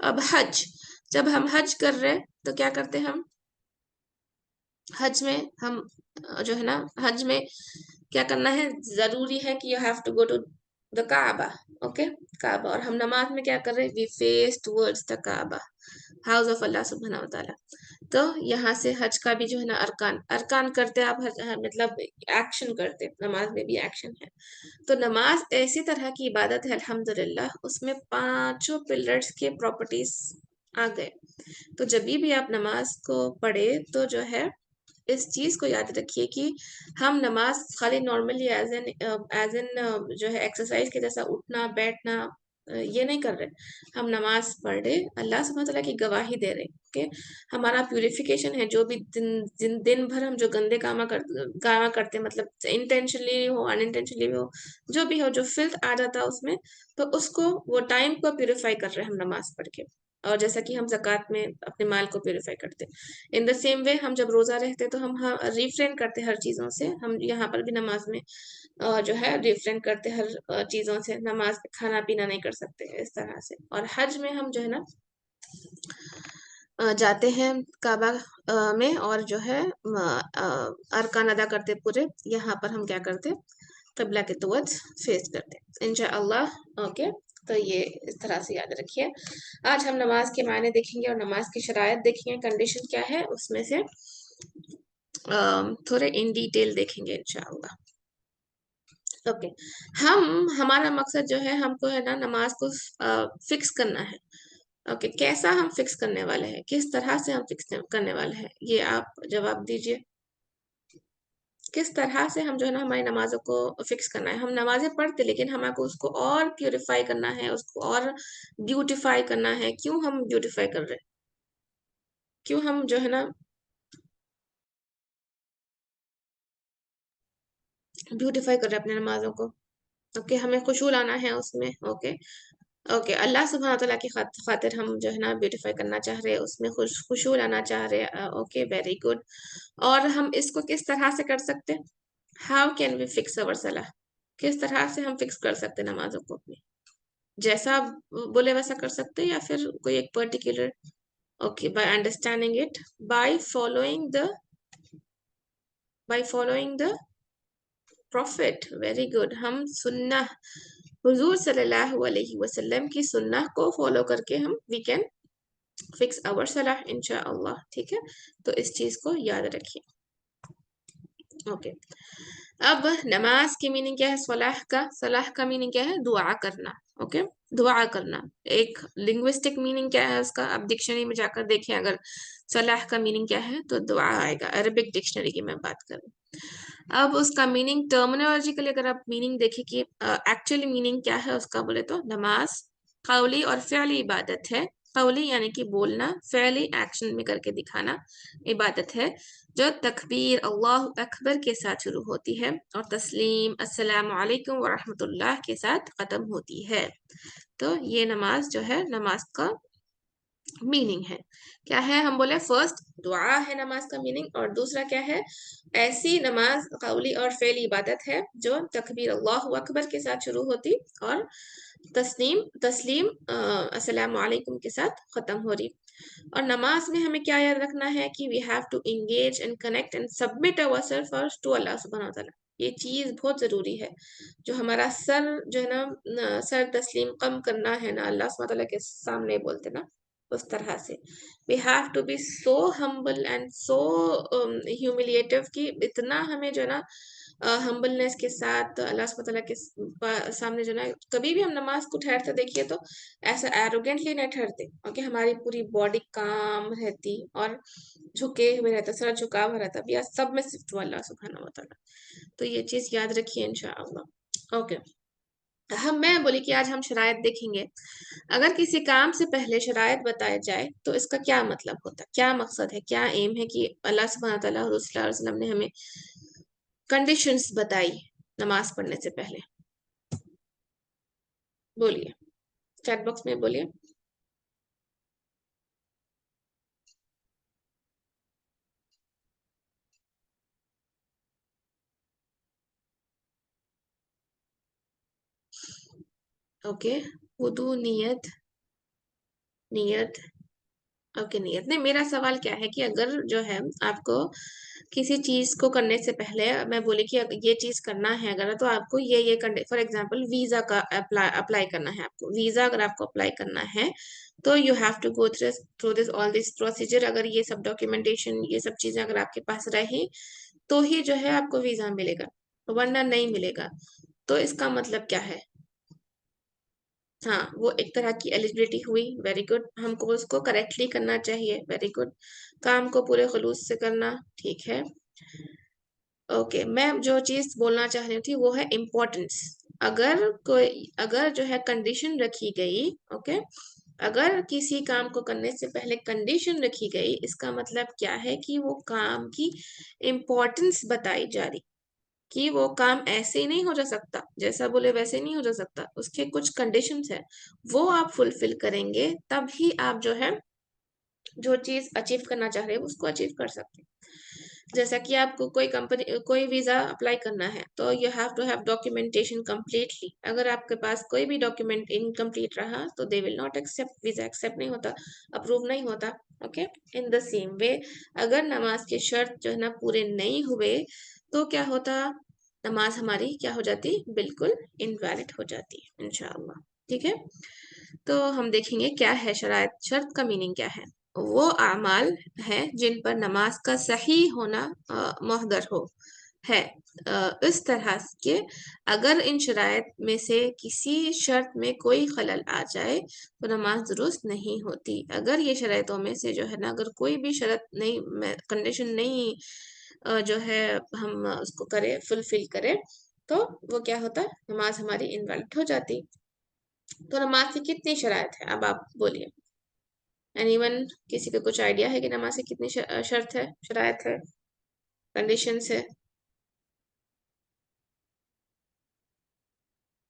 अब हज, जब हम हज कर रहे तो क्या करते हम? हज में हम जो है ना, हज में क्या करना है? जरूरी है कि you have to go to the Kaaba, okay, Kaaba. और हम नमाज में क्या कर रहे हैं? We face towards the Kaaba, house of Allah सुब्हानहू व तआला। तो यहाँ से हज का भी जो है ना अरकान, अरकान करते आप हज, मतलब एक्शन करते, नमाज में भी एक्शन है। तो नमाज ऐसी तरह की इबादत है अल्हम्दुलिल्लाह, उसमें पांचों पिलर्स के प्रॉपर्टीज आ गए। तो जब भी आप नमाज को पढ़े तो जो है इस चीज को याद रखिए कि हम नमाज खाली नॉर्मली एज एन जो है एक्सरसाइज के जैसा उठना बैठना ये नहीं कर रहे। हम नमाज पढ़ रहे, अल्लाह सुब्हानहू तआला की गवाही दे रहे, ओके। हमारा प्यूरिफिकेशन है, जो भी दिन भर हम जो गंदे कामा करते हैं, मतलब इंटेंशनली हो अनइंटेंशनली हो, जो भी हो, जो फिल्थ आ जाता है उसमें, तो उसको वो टाइम को प्यूरिफाई कर रहे हैं हम नमाज पढ़ के। और जैसा कि हम जक़ात में अपने माल को प्यूरिफाई करते हैं, इन द सेम वे हम जब रोजा रहते तो हम रिफ्रेन करते हर चीजों से। हम यहाँ पर भी नमाज में जो है रिफ्रेन करते हर चीजों से। नमाज में खाना पीना नहीं कर सकते इस तरह से। और हज में हम जो है ना जाते हैं काबा में, और जो है अरकान अदा करते पूरे। यहाँ पर हम क्या करते? क़िबला के टुवर्ड्स फेस करते इंशाअल्लाह, ओके। तो ये इस तरह से याद रखिए। आज हम नमाज के मायने देखेंगे और नमाज की शरायत देखेंगे, कंडीशन क्या है उसमें से थोड़े इन डिटेल देखेंगे इंशाअल्लाह, ओके। हमारा मकसद जो है, हमको है ना नमाज को फिक्स करना है, ओके। कैसा हम फिक्स करने वाले हैं, किस तरह से हम फिक्स करने वाले हैं, ये आप जवाब दीजिए। किस तरह से हम जो है ना हमारी नमाजों को फिक्स करना है? हम नमाजें पढ़ते लेकिन हमको उसको और प्यूरिफाई करना है, उसको और ब्यूटिफाई करना है। क्यों हम ब्यूटिफाई कर रहे हैं? क्यों हम जो है ना ब्यूटिफाई कर रहे हैं अपने नमाजों को? ओके, हमें खुशू लाना है उसमें, ओके। ओके, अल्लाह सुब्हानहू तआला की खातिर हम जो है ना ब्यूटिफाई करना चाह रहे हैं, उसमें खुशू लाना चाह रहे हैं, ओके, वेरी गुड। और हम इसको किस तरह से कर सकते हैं? हाउ कैन वी फिक्स अवर सलाह? किस तरह से हम फिक्स कर सकते हैं नमाजों को अपनी? जैसा आप बोले वैसा कर सकते हैं, या फिर कोई एक particular? Okay, by understanding it, by following the by following the profit, very good. हम सुन्नह, हुजूर सल्लल्लाहु अलैहि वसल्लम की सुन्नह को फॉलो करके हम वी कैन फिक्स आवर सलाह इंशाअल्लाह, ठीक है। तो इस चीज को याद रखिए, ओके। अब नमाज की मीनिंग क्या है? सलाह का, सलाह का मीनिंग क्या है? दुआ करना, ओके, दुआ करना। एक लिंग्विस्टिक मीनिंग क्या है उसका? आप डिक्शनरी में जाकर देखें, अगर सलाह का मीनिंग क्या है तो दुआ आएगा, अरबिक डिक्शनरी की मैं बात करूं। अब उसका मीनिंग टर्मिनोलॉजिकली अगर आप मीनिंग देखें कि एक्चुअली मीनिंग क्या है उसका, बोले तो नमाज कौली और फ़िअली इबादत है। कौली यानी कि बोलना, फ़िअली एक्शन में करके दिखाना इबादत है, जो तकबीर अल्लाह अकबर के साथ शुरू होती है और तस्लीम अस्सलामु अलैकुम व रहमतुल्लाह के साथ ख़त्म होती है। तो ये नमाज जो है, नमाज का मीनिंग है। क्या है? हम बोले फर्स्ट दुआ है नमाज का मीनिंग, और दूसरा क्या है? ऐसी नमाज कौली और फ़िअली इबादत है जो तकबीर अल्लाहु अकबर के साथ शुरू होती और तस्लीम तस्लीम अस्सलामु अलैकुम के साथ खत्म हो रही। और नमाज में हमें क्या याद रखना है कि we have to engage and connect and submit ourselves first to Allah सुब्हानहू व तआला। ये चीज बहुत जरूरी है। जो हमारा सर जो है ना सर तस्लीम कम करना है ना अल्लाह सुब्हानहू व तआला के सामने बोलते ना, उस तरह से we have to be so humble and so humiliative कि इतना हमें जो है ना हम्बलनेस के साथ अल्लाह सुब्हानहू तआला के सामने जो ना, कभी भी हम नमाज को ठहरते देखिए तो ऐसा एरोगेंटली नहीं ठहरते। ओके, हमारी पूरी बॉडी काम रहती और झुके हुए रहता, सर झुका हुआ रहता, भी सब में सिर्फ अल्लाह सुब्हानहू तआला। तो ये चीज याद रखिए इंशाअल्लाह। ओके, हम मैं बोली कि आज हम शरायत देखेंगे। अगर किसी काम से पहले शरायत बताया जाए तो इसका क्या मतलब होता है, क्या मकसद है, क्या एम है कि अल्लाह सुब्हानहू तआला और रसूल सल्लल्लाहु अलैहि वसल्लम ने हमें कंडीशंस बताई नमाज पढ़ने से पहले। बोलिए, चैट बॉक्स में बोलिए। ओके, वुदू, नियत, नियत। ओके, नियत नहीं, मेरा सवाल क्या है कि अगर जो है आपको किसी चीज को करने से पहले मैं बोली कि अगर ये चीज करना है अगर, तो आपको ये फॉर एग्जांपल वीजा का अप्लाई अप्लाई करना है, आपको वीजा अगर आपको अप्लाई करना है तो you have to go through this all this procedure. अगर ये सब डॉक्यूमेंटेशन, ये सब चीजें अगर आपके पास रहे तो ही जो है आपको वीजा मिलेगा, वरना नहीं मिलेगा। तो इसका मतलब क्या है? हाँ, वो एक तरह की एलिजिबिलिटी हुई। वेरी गुड, हमको उसको करेक्टली करना चाहिए। वेरी गुड, काम को पूरे खुलूस से करना, ठीक है। ओके, मैं जो चीज बोलना चाह रही थी वो है इम्पोर्टेंस। अगर जो है कंडीशन रखी गई, ओके, अगर किसी काम को करने से पहले कंडीशन रखी गई, इसका मतलब क्या है कि वो काम की इम्पोर्टेंस बताई जा रही, कि वो काम ऐसे ही नहीं हो जा सकता, जैसा बोले वैसे नहीं हो जा सकता, उसके कुछ कंडीशंस है, वो आप फुलफिल करेंगे तब ही आप जो है जो चीज अचीव करना चाह रहे हैं उसको अचीव कर सकते हैं। जैसा कि आपको कोई कंपनी कोई वीजा अप्लाई करना है तो you have to have documentation completely. अगर आपके पास कोई भी डॉक्यूमेंट इनकम्प्लीट रहा तो they will not accept visa, accept नहीं होता, अप्रूव नहीं होता। Okay, in the same way अगर नमाज के शर्त जो है ना पूरे नहीं हुए तो क्या होता, नमाज हमारी क्या हो जाती, बिल्कुल इनवैलिड हो जाती है इंशाअल्लाह। ठीक है, तो हम देखेंगे क्या है शरायत, शर्त का मीनिंग क्या है। वो अमाल है जिन पर नमाज का सही होना मुहदर हो है। इस तरह के अगर इन शराइत में से किसी शर्त में कोई खलल आ जाए तो नमाज दुरुस्त नहीं होती। अगर ये शराइतों में से जो है ना, अगर कोई भी शर्त नहीं, कंडीशन नहीं जो है हम उसको करें, फुलफिल करें, तो वो क्या होता, नमाज हमारी इनवैलिड हो जाती। तो नमाज की कितनी शराइत है, अब आप बोलिए। एनीवन, किसी को कुछ आइडिया है कि नमाज की कितनी शर्त है, शरायत है, कंडीशंस है?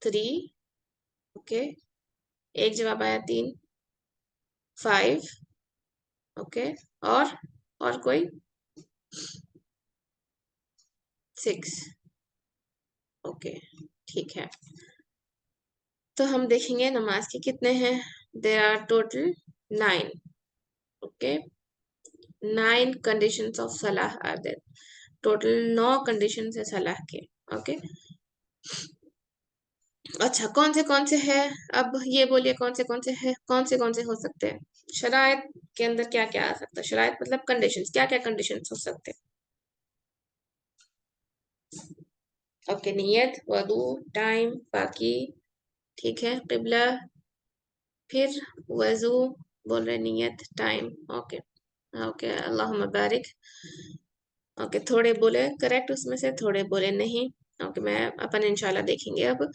3। ओके, एक जवाब आया, 3, 5। ओके, और कोई? 6। ओके, ठीक है। तो हम देखेंगे नमाज के कितने हैं। There are total 9। Okay, 9 conditions of सलाह आर देर। टोटल 9 कंडीशंस है सलाह के। ओके, अच्छा, कौन से है? अब ये बोलिए कौन से हो सकते हैं शरायत के अंदर, क्या क्या आ सकता है? शरायत मतलब कंडीशंस, क्या क्या कंडीशंस हो सकते हैं? ओके, नियत, वदू, टाइम, बाकी, ठीक है, किबला, फिर वजू, बोल रहे नियत, टाइम। ओके, ओके, अल्लाहुम्मा बारिक। ओके, थोड़े बोले करेक्ट उसमें से, थोड़े बोले नहीं। ओके, मैं अपन इंशाल्लाह देखेंगे। अब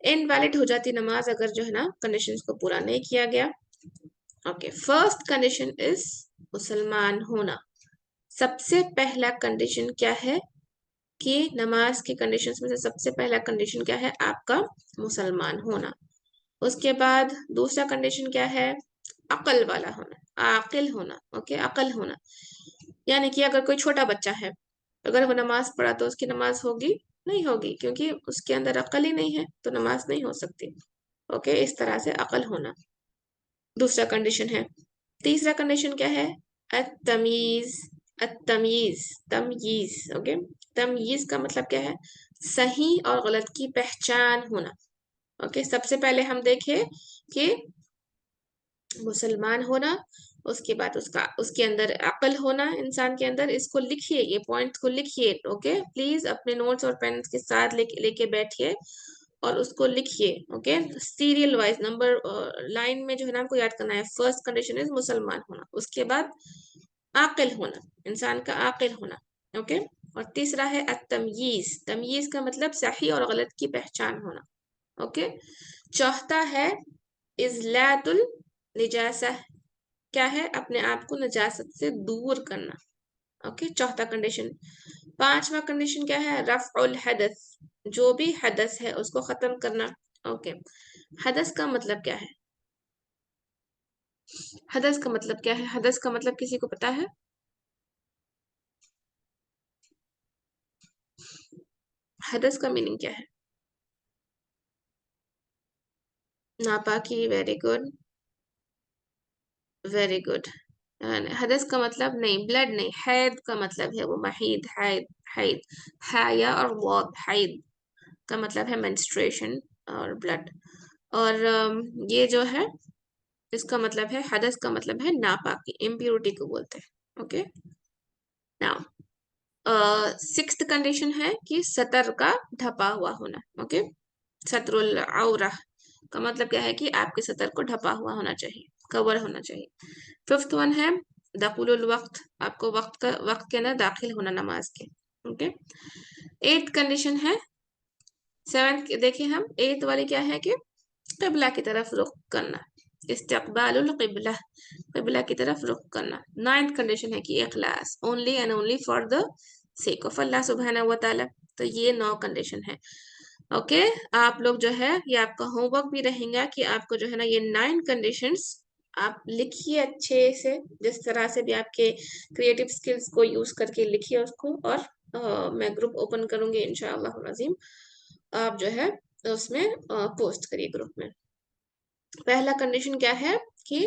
इनवैलिड हो जाती नमाज अगर जो है ना कंडीशंस को पूरा नहीं किया गया। ओके, फर्स्ट कंडीशन इज मुसलमान होना। सबसे पहला कंडीशन क्या है कि नमाज के कंडीशंस में से सबसे पहला कंडीशन क्या है, आपका मुसलमान होना। उसके बाद दूसरा कंडीशन क्या है, अकल वाला होना, आकिल होना। ओके, अकल होना, यानी कि अगर कोई छोटा बच्चा है, अगर वो नमाज पढ़ा तो उसकी नमाज होगी नहीं होगी, क्योंकि उसके अंदर अकल ही नहीं है तो नमाज नहीं हो सकती। ओके, इस तरह से अकल होना दूसरा कंडीशन है। तीसरा कंडीशन क्या है, अतमीज। अतमीज, तमयीज। ओके, तमयीज का मतलब क्या है, सही और गलत की पहचान होना। ओके, सबसे पहले हम देखें कि मुसलमान होना, उसके बाद उसके अंदर अक्ल होना इंसान के अंदर, इसको लिखिए, ये पॉइंट्स को लिखिए। ओके, प्लीज अपने नोट्स और पेन के साथ लेके बैठिए और उसको लिखिए। Okay, serial wise number line में जो है ना आपको याद करना है। फर्स्ट कंडीशन इज मुसलमान होना, उसके बाद आकिल होना, इंसान का आकिल होना। ओके, और तीसरा है तमयीज, तमयीज का मतलब सही और गलत की पहचान होना। ओके, चौथा है इजलातुल निजासा, क्या है, अपने आप को नजासत से दूर करना। ओके, चौथा कंडीशन। पांचवा कंडीशन क्या है, रफउल हदस, जो भी हदस है उसको खत्म करना। ओके, हदस का मतलब क्या है, हदस का मतलब क्या है, हदस का मतलब किसी को पता है? हदस का मीनिंग क्या है? नापाकी, वेरी गुड, वेरी गुड। हदस का मतलब नहीं, ब्लड नहीं, हैद का मतलब है वो, महीद, हैद, हैद, हाया और वाद, हैद का मतलब है मेंस्ट्रुएशन और ब्लड। और ये जो है इसका मतलब है, हदस का मतलब है नापाकी, इम्प्योरिटी को बोलते हैं। ओके, नाउ सिक्स्थ कंडीशन है कि सतर का ढपा हुआ होना। ओके, सतरुल औरा का मतलब क्या है कि आपके सतर को ढपा हुआ होना चाहिए, कवर होना चाहिए। फिफ्थ वन है दखुलुल वक्त, आपको वक्त के अंदर दाखिल होना नमाज के। ओके, एट्थ कंडीशन है, सेवेंथ देखिए हम, एट्थ वाली क्या है कि किबला की तरफ रुख करना, इस्तकबालुल किबला, किबला की तरफ रुख करना। नाइन्थ कंडीशन है कि इखलास, only and only for the sake of Allah सुब्हानहू व तआला। तो ये 9 कंडीशन है। ओके, आप लोग जो है ये आपका होमवर्क भी रहेगा कि आपको जो है ना ये 9 कंडीशंस आप लिखिए अच्छे से, जिस तरह से भी आपके क्रिएटिव स्किल्स को यूज करके लिखिए उसको। और मैं ग्रुप ओपन करूंगी इंशाअल्लाह अज़ीम, आप जो है उसमें पोस्ट करिए ग्रुप में। पहला कंडीशन क्या है कि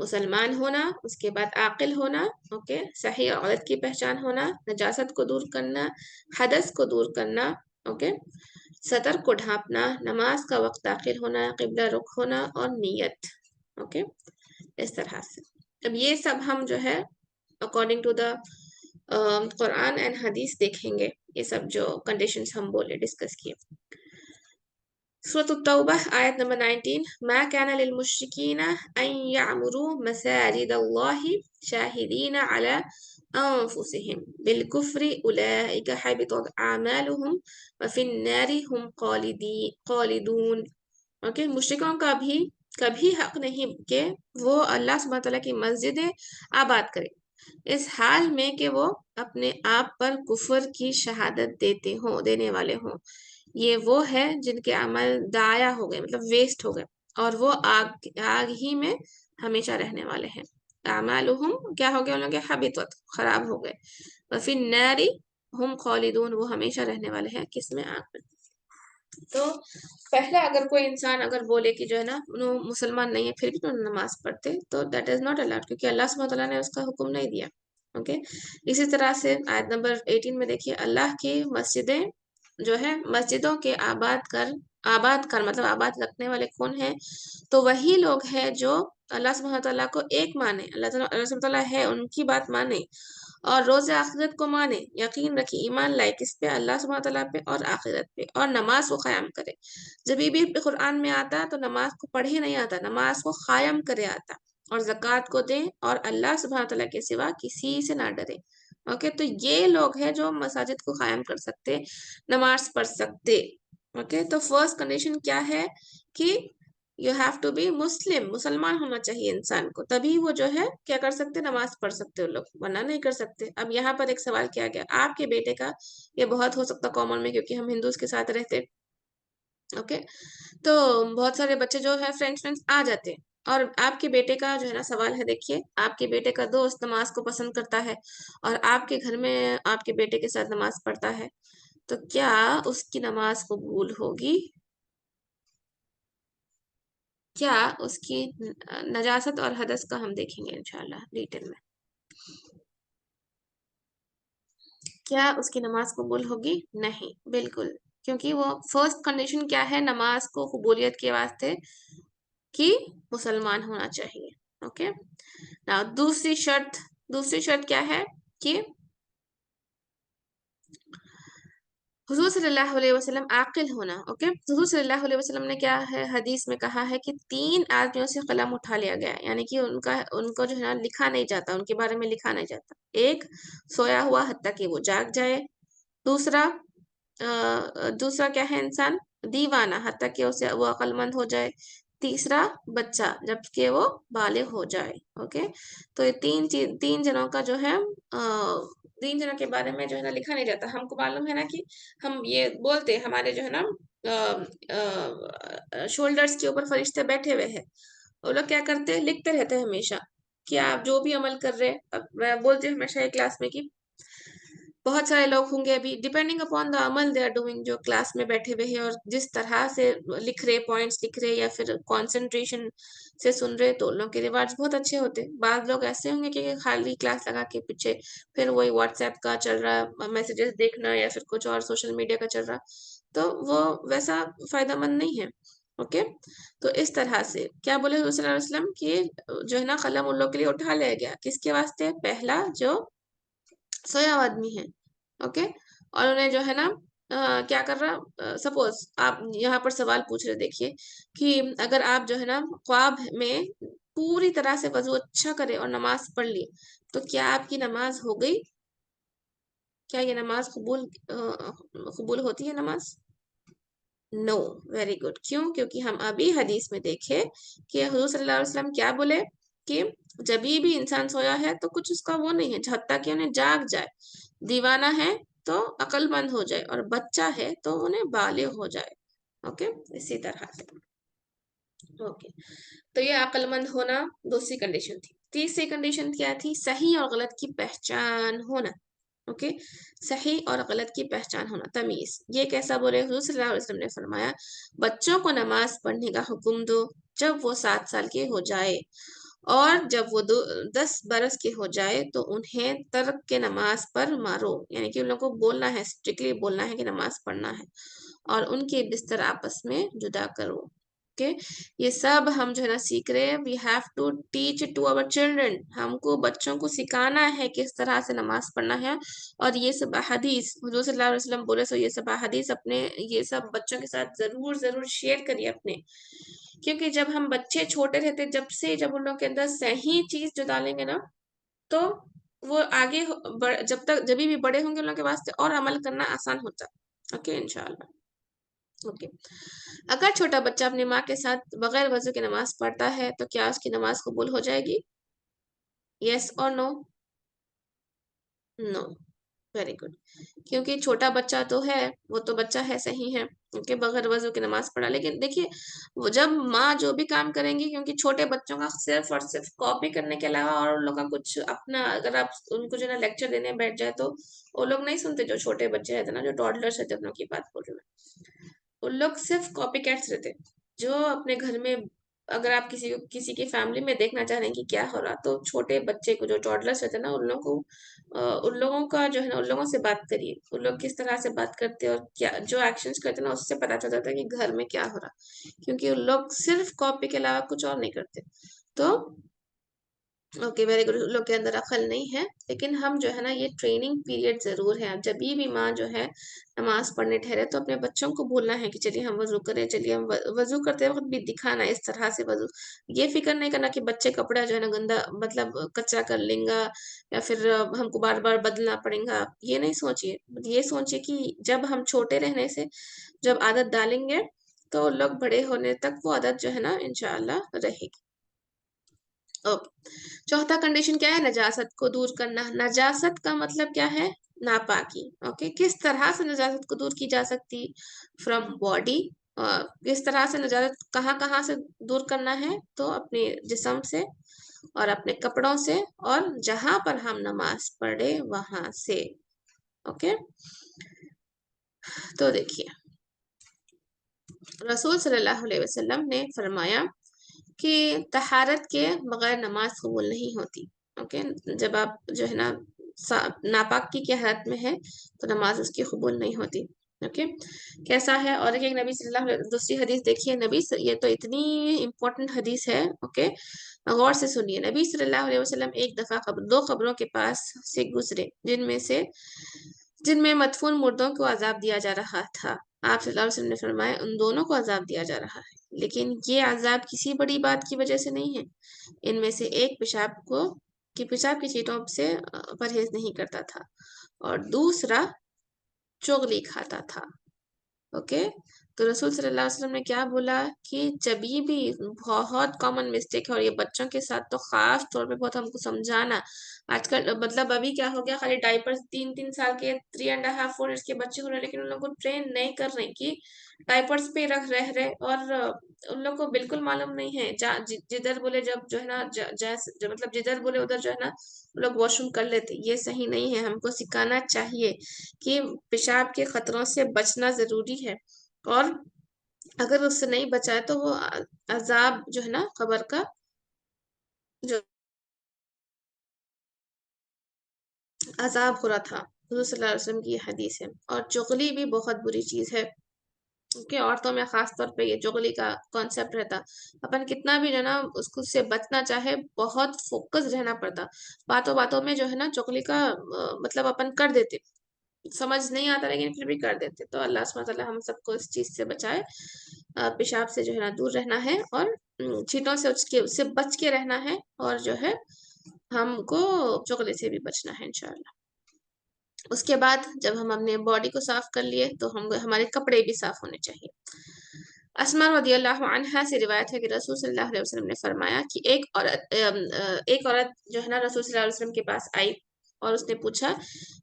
मुसलमान होना, उसके बाद आकिल होना, ओके, सही और गलत की पहचान होना, नजासत को दूर करना, हदस को दूर करना, ओके, सतर को ढांपना, नमाज का वक्त दाखिल होना, किबला रुख होना और नियत। ओके, इस तरह से अब ये सब हम जो है according to the Quran and हदीस देखेंगे, ये सब जो कंडीशंस हम बोले डिस्कस किए। सूरत तौबा आयत नंबर 19, मा काना लिल मुश्रिकीना अन यअमुरू मसाजिद अल्लाहि शाहिदीन अला अनफुसिहिम बिल कुफ्रि उलाइका हबितत अमालुहुम व फिन नारि हुम खालिदून। ओके, मुश्रिकों का भी कभी हक नहीं कि वो अल्लाह सुब्हानहू व तआला की मस्जिदें आबाद करें, इस हाल में कि वो अपने आप पर कुफर की शहादत देने वाले हों। ये वो है जिनके अमल दाया हो गए, मतलब वेस्ट हो गए, और वो आग आग ही में हमेशा रहने वाले हैं। अमालुहुम क्या हो गया, उन लोगों के हबितत, खराब हो गए। और फिर नारी हुम खालिदून, वो हमेशा रहने वाले हैं किसमें, आग में। तो पहला अगर कोई इंसान अगर बोले कि जो है ना वो मुसलमान नहीं है फिर भी तो नमाज पढ़ते, तो दैट इज नॉट अलाउड, क्योंकि अल्लाह सुब्हानहू व तआला ने उसका हुक्म नहीं दिया। ओके, इसी तरह से आयत नंबर 18 में देखिए, अल्लाह की मस्जिदें जो है, मस्जिदों के आबाद कर मतलब आबाद रखने वाले कौन है, तो वही लोग हैं जो अल्लाह सुब्हानहू व तआला को एक माने, अल्लाह सुब्हानहू व तआला है उनकी बात माने, और रोज़े आखिरत को माने, यकीन रखे, ईमान लाए किस पे, अल्लाह सुब्हानहू व तआला पे और आखिरत पे, और नमाज को कायम करे। जब ये भी कुरान में आता तो नमाज को पढ़े नहीं आता, नमाज को कायम करे आता, और ज़कात को दे, और अल्लाह सुब्हानहू व तआला के सिवा किसी से ना डरे। ओके, तो ये लोग हैं जो मसाजिद को कायम कर सकते, नमाज पढ़ सकते। ओके, तो फर्स्ट कंडीशन क्या है कि यू हैव टू बी मुस्लिम, मुसलमान होना चाहिए इंसान को, तभी वो जो है क्या कर सकते, नमाज पढ़ सकते हो लोग, वरना नहीं कर सकते। अब यहाँ पर एक सवाल किया गया आपके बेटे का, ये बहुत हो सकता कॉमन में क्योंकि हम हिंदूज के साथ रहते। ओके, तो बहुत सारे बच्चे जो है फ्रेंड्स फ्रेंड्स आ जाते हैं, और आपके बेटे का जो है ना सवाल है, देखिए आपके बेटे का दोस्त नमाज को पसंद करता है और आपके घर में आपके बेटे के साथ नमाज पढ़ता है, तो क्या उसकी नमाज कबूल होगी? क्या उसकी नजासत और हदस का हम देखेंगे इंशाल्लाह डिटेल में। क्या उसकी नमाज कबूल होगी? नहीं, बिल्कुल, क्योंकि वो फर्स्ट कंडीशन क्या है नमाज को कबूलियत के वास्ते, कि मुसलमान होना चाहिए। ओके, ना दूसरी शर्त क्या है कि हुजूर सल्लल्लाहु अलैहि वसल्लम आकिल होना। ओके, हुजूर सल्लल्लाहु अलैहि वसल्लम ने क्या है हदीस में कहा है कि 3 आदमियों से कलम उठा लिया गया है, यानी कि उनको जो है ना लिखा नहीं जाता, उनके बारे में लिखा नहीं जाता। एक, सोया हुआ हत्ता कि वो जाग जाए। दूसरा दूसरा क्या है, इंसान दीवाना हत्ता कि उसे वो अक्लमंद हो जाए। तीसरा, बच्चा जबकि वो बालिग हो जाए। ओके, तो ये 3 जनों का जो है 3 जनों के बारे में जो है ना लिखा नहीं जाता। हमको मालूम है ना कि हम ये बोलते हैं, हमारे जो है ना शोल्डर्स के ऊपर फरिश्ते बैठे हुए हैं। वो लोग क्या करते हैं, लिखते रहते हैं हमेशा कि आप जो भी अमल कर रहे हैं। अब मैं बोलती हूँ हमेशा एक क्लास में कि बहुत सारे लोग होंगे अभी, डिपेंडिंग अपॉन द अमल दे आर डूइंग, जो क्लास में बैठे हुए हैं और जिस तरह से लिख रहे, पॉइंट्स लिख रहे या फिर कंसंट्रेशन से सुन रहे, तो उन लोग के रिवाज बहुत अच्छे होते हैं। बाद लोग ऐसे होंगे कि खाली क्लास लगा के पीछे फिर वही व्हाट्सएप का चल रहा, मैसेजेस देखना या फिर कुछ और सोशल मीडिया का चल रहा, तो वो वैसा फायदेमंद नहीं है। ओके, तो इस तरह से क्या बोले हुजूर सल्लल्लाहु अलैहि वसल्लम कि जो है ना कलम उन लोग के लिए उठा लिया गया, किसके वास्ते, पहला जो सोया हुआ आदमी है। ओके, और उन्हें जो है ना क्या कर रहा, सपोज आप यहाँ पर सवाल पूछ रहे, देखिए कि अगर आप जो है ना ख्वाब में पूरी तरह से वजू अच्छा करे और नमाज पढ़ ली, तो क्या आपकी नमाज हो गई? क्या ये नमाज कबूल होती है नमाज? नो। Very good. क्यों? क्योंकि हम अभी हदीस में देखे कि हुजूर सल्लल्लाहु अलैहि वसल्लम क्या बोले कि जब भी इंसान सोया है तो कुछ उसका वो नहीं है, जब तक कि उन्हें जाग जाए। दीवाना है तो अक्लमंद हो जाए, और बच्चा है तो उन्हें बालिग हो जाए। ओके, इसी तरह से। ओके, तो ये अक्लमंद होना दूसरी कंडीशन थी। तीसरी कंडीशन क्या थी? सही और गलत की पहचान होना। ओके, सही और गलत की पहचान होना, तमीज। ये कैसा बोले? हुजूर सल्लल्लाहु अलैहि वसल्लम ने फरमाया, बच्चों को नमाज पढ़ने का हुक्म दो जब वो 7 साल के हो जाए, और जब वो 10 बरस के हो जाए तो उन्हें तर्क के नमाज पर मारो, यानी कि उन लोगों को बोलना है, स्ट्रिक्टली बोलना है कि नमाज पढ़ना है, और उनके बिस्तर आपस में जुदा करो। ओके, ये सब हम जो है ना सीख रहे हैं। We have to teach to our children, हमको बच्चों को सिखाना है किस तरह से नमाज पढ़ना है। और ये सब अहादीस हुजूर सल्लल्लाहु अलैहि वसल्लम बोले, सो ये सब अहादीस अपने, ये सब बच्चों के साथ जरूर जरूर शेयर करिए अपने, क्योंकि जब हम बच्चे छोटे रहते, जब उन लोग के अंदर सही चीज जो डालेंगे ना, तो वो आगे जब तक जब भी बड़े होंगे उन लोग के वास्ते और अमल करना आसान होता। ओके, इंशाल्लाह। ओके, अगर छोटा बच्चा अपनी माँ के साथ बगैर वजू की नमाज पढ़ता है तो क्या उसकी नमाज कबूल हो जाएगी? यस और नो? नो। Very good. क्योंकि छोटा बच्चा तो है, वो तो बच्चा है, सही है, उनके बगैर वजू की नमाज पढ़ा। लेकिन देखिए, वो जब माँ जो भी काम करेंगी, क्योंकि छोटे बच्चों का सिर्फ और सिर्फ कॉपी करने के अलावा और उन लोग का कुछ अपना, अगर आप उनको जो है ना लेक्चर देने बैठ जाए तो वो लोग नहीं सुनते। जो छोटे बच्चे रहते हैं ना, जो टॉडलर्स रहते हैं, उन लोग की बात बोल रही हूँ मैं। उन लोग सिर्फ कॉपी कैट्स रहते हैं, जो अपने घर में, अगर आप किसी की फैमिली में देखना चाह रहे हैं कि क्या हो रहा, तो छोटे बच्चे को, जो टॉडलर्स रहते हैं ना, उन लोगों को उन लोगों का जो है ना, उन लोगों से बात करिए, उन लोग किस तरह से बात करते हैं और क्या जो एक्शंस करते हैं ना, उससे पता चल जाता है कि घर में क्या हो रहा, क्योंकि उन लोग सिर्फ कॉपी के अलावा कुछ और नहीं करते। तो ओके, वेरी गुड। लोग के अंदर अकल नहीं है, लेकिन हम जो है ना, ये ट्रेनिंग पीरियड जरूर है। जब भी माँ जो है नमाज पढ़ने ठहरे तो अपने बच्चों को बोलना है कि चलिए हम वजू करें, चलिए हम वजू करते वक्त भी दिखाना इस तरह से वजू। ये फिक्र नहीं करना कि बच्चे कपड़ा जो है ना गंदा, मतलब कच्चा कर लेंगे या फिर हमको बार बार बदलना पड़ेगा, ये नहीं सोचिए। ये सोचिए कि जब हम छोटे रहने से जब आदत डालेंगे तो लोग बड़े होने तक वो आदत जो है ना इंशाअल्लाह रहेगी। ओके, चौथा कंडीशन क्या है? नजासत को दूर करना। नजासत का मतलब क्या है? नापाकी। ओके, किस तरह से नजासत को दूर की जा सकती? From body. किस तरह से नजासत कहाँ कहाँ से दूर करना है? तो अपने जिस्म से, और अपने कपड़ों से, और जहां पर हम नमाज पढ़े वहां से। ओके, तो देखिए, रसूल सल्लल्लाहु अलैहि वसल्लम ने फरमाया कि तहारत के बगैर नमाज कबूल नहीं होती। ओके, जब आप जो है ना नापाकी की हालत में है तो नमाज उसकी कबूल नहीं होती। ओके, कैसा है? और एक नबी सल्लल्लाहु अलैहि दूसरी हदीस देखिए, ये तो इतनी इम्पोर्टेंट हदीस है। ओके, गौर से सुनिए, नबी सल्लल्लाहु अलैहि वसल्लम एक दफा दो कब्रों के पास से गुजरे जिनमें मदफून मुर्दों को अजाब दिया जा रहा था। आप सल्लल्लाहु अलैहि वसल्लम ने फरमाया, उन दोनों को अजाब दिया जा रहा है, लेकिन ये अजाब किसी बड़ी बात की वजह से नहीं है। इनमें से एक पेशाब की चीटों से परहेज नहीं करता था, और दूसरा चुगली खाता था। ओके, तो रसूल सल्लल्लाहु अलैहि वसल्लम ने क्या बोला कि जब ये भी बहुत कॉमन मिस्टेक है, और ये बच्चों के साथ तो खास तौर पे बहुत हमको समझाना। आजकल मतलब अभी क्या हो गया, खाली डायपर्स 3-3 साल के 3.5-4 ईयर्स के बच्चे हो रहे हैं, लेकिन उन लोगों को ट्रेन नहीं कर रहे कि डायपर्स पे रह रहे, और उन लोग को बिल्कुल मालूम नहीं है। जिधर बोले जब जो है ना मतलब जिधर बोले उधर जो है ना लोग वॉशरूम कर लेते, ये सही नहीं है। हमको सिखाना चाहिए कि पेशाब के खतरों से बचना जरूरी है, और अगर उससे नहीं बचा है तो वो अजाब जो है ना कब्र का जो अजाब हो रहा था। हुजूर सल्लल्लाहु अलैहि वसल्लम की ये हदीस है। और चुगली भी बहुत बुरी चीज है, क्योंकि औरतों में खास तौर पे ये चुगली का कॉन्सेप्ट रहता। अपन कितना भी जो है ना उसको से बचना चाहे, बहुत फोकस रहना पड़ता। बातों बातों में जो है ना चुगली का मतलब अपन कर देते, समझ नहीं आता लेकिन फिर भी कर देते। तो अल्लाह सुब्हानहू व तआला हम सबको इस चीज से बचाए। पेशाब से जो है ना दूर रहना है, और चीटों से उससे बच के रहना है, और जो है हमको चुगली से भी बचना है इंशाल्लाह। उसके बाद जब हम अपने बॉडी को साफ कर लिए, तो हम हमारे कपड़े भी साफ होने चाहिए। अस्मा रदियल्लाहु अन्हा से रिवायत है कि रसूल सल्लल्लाहु अलैहि वसल्लम ने फरमाया कि एक औरत जो है ना रसूल सल्लल्लाहु अलैहि वसल्लम के पास आई, और उसने पूछा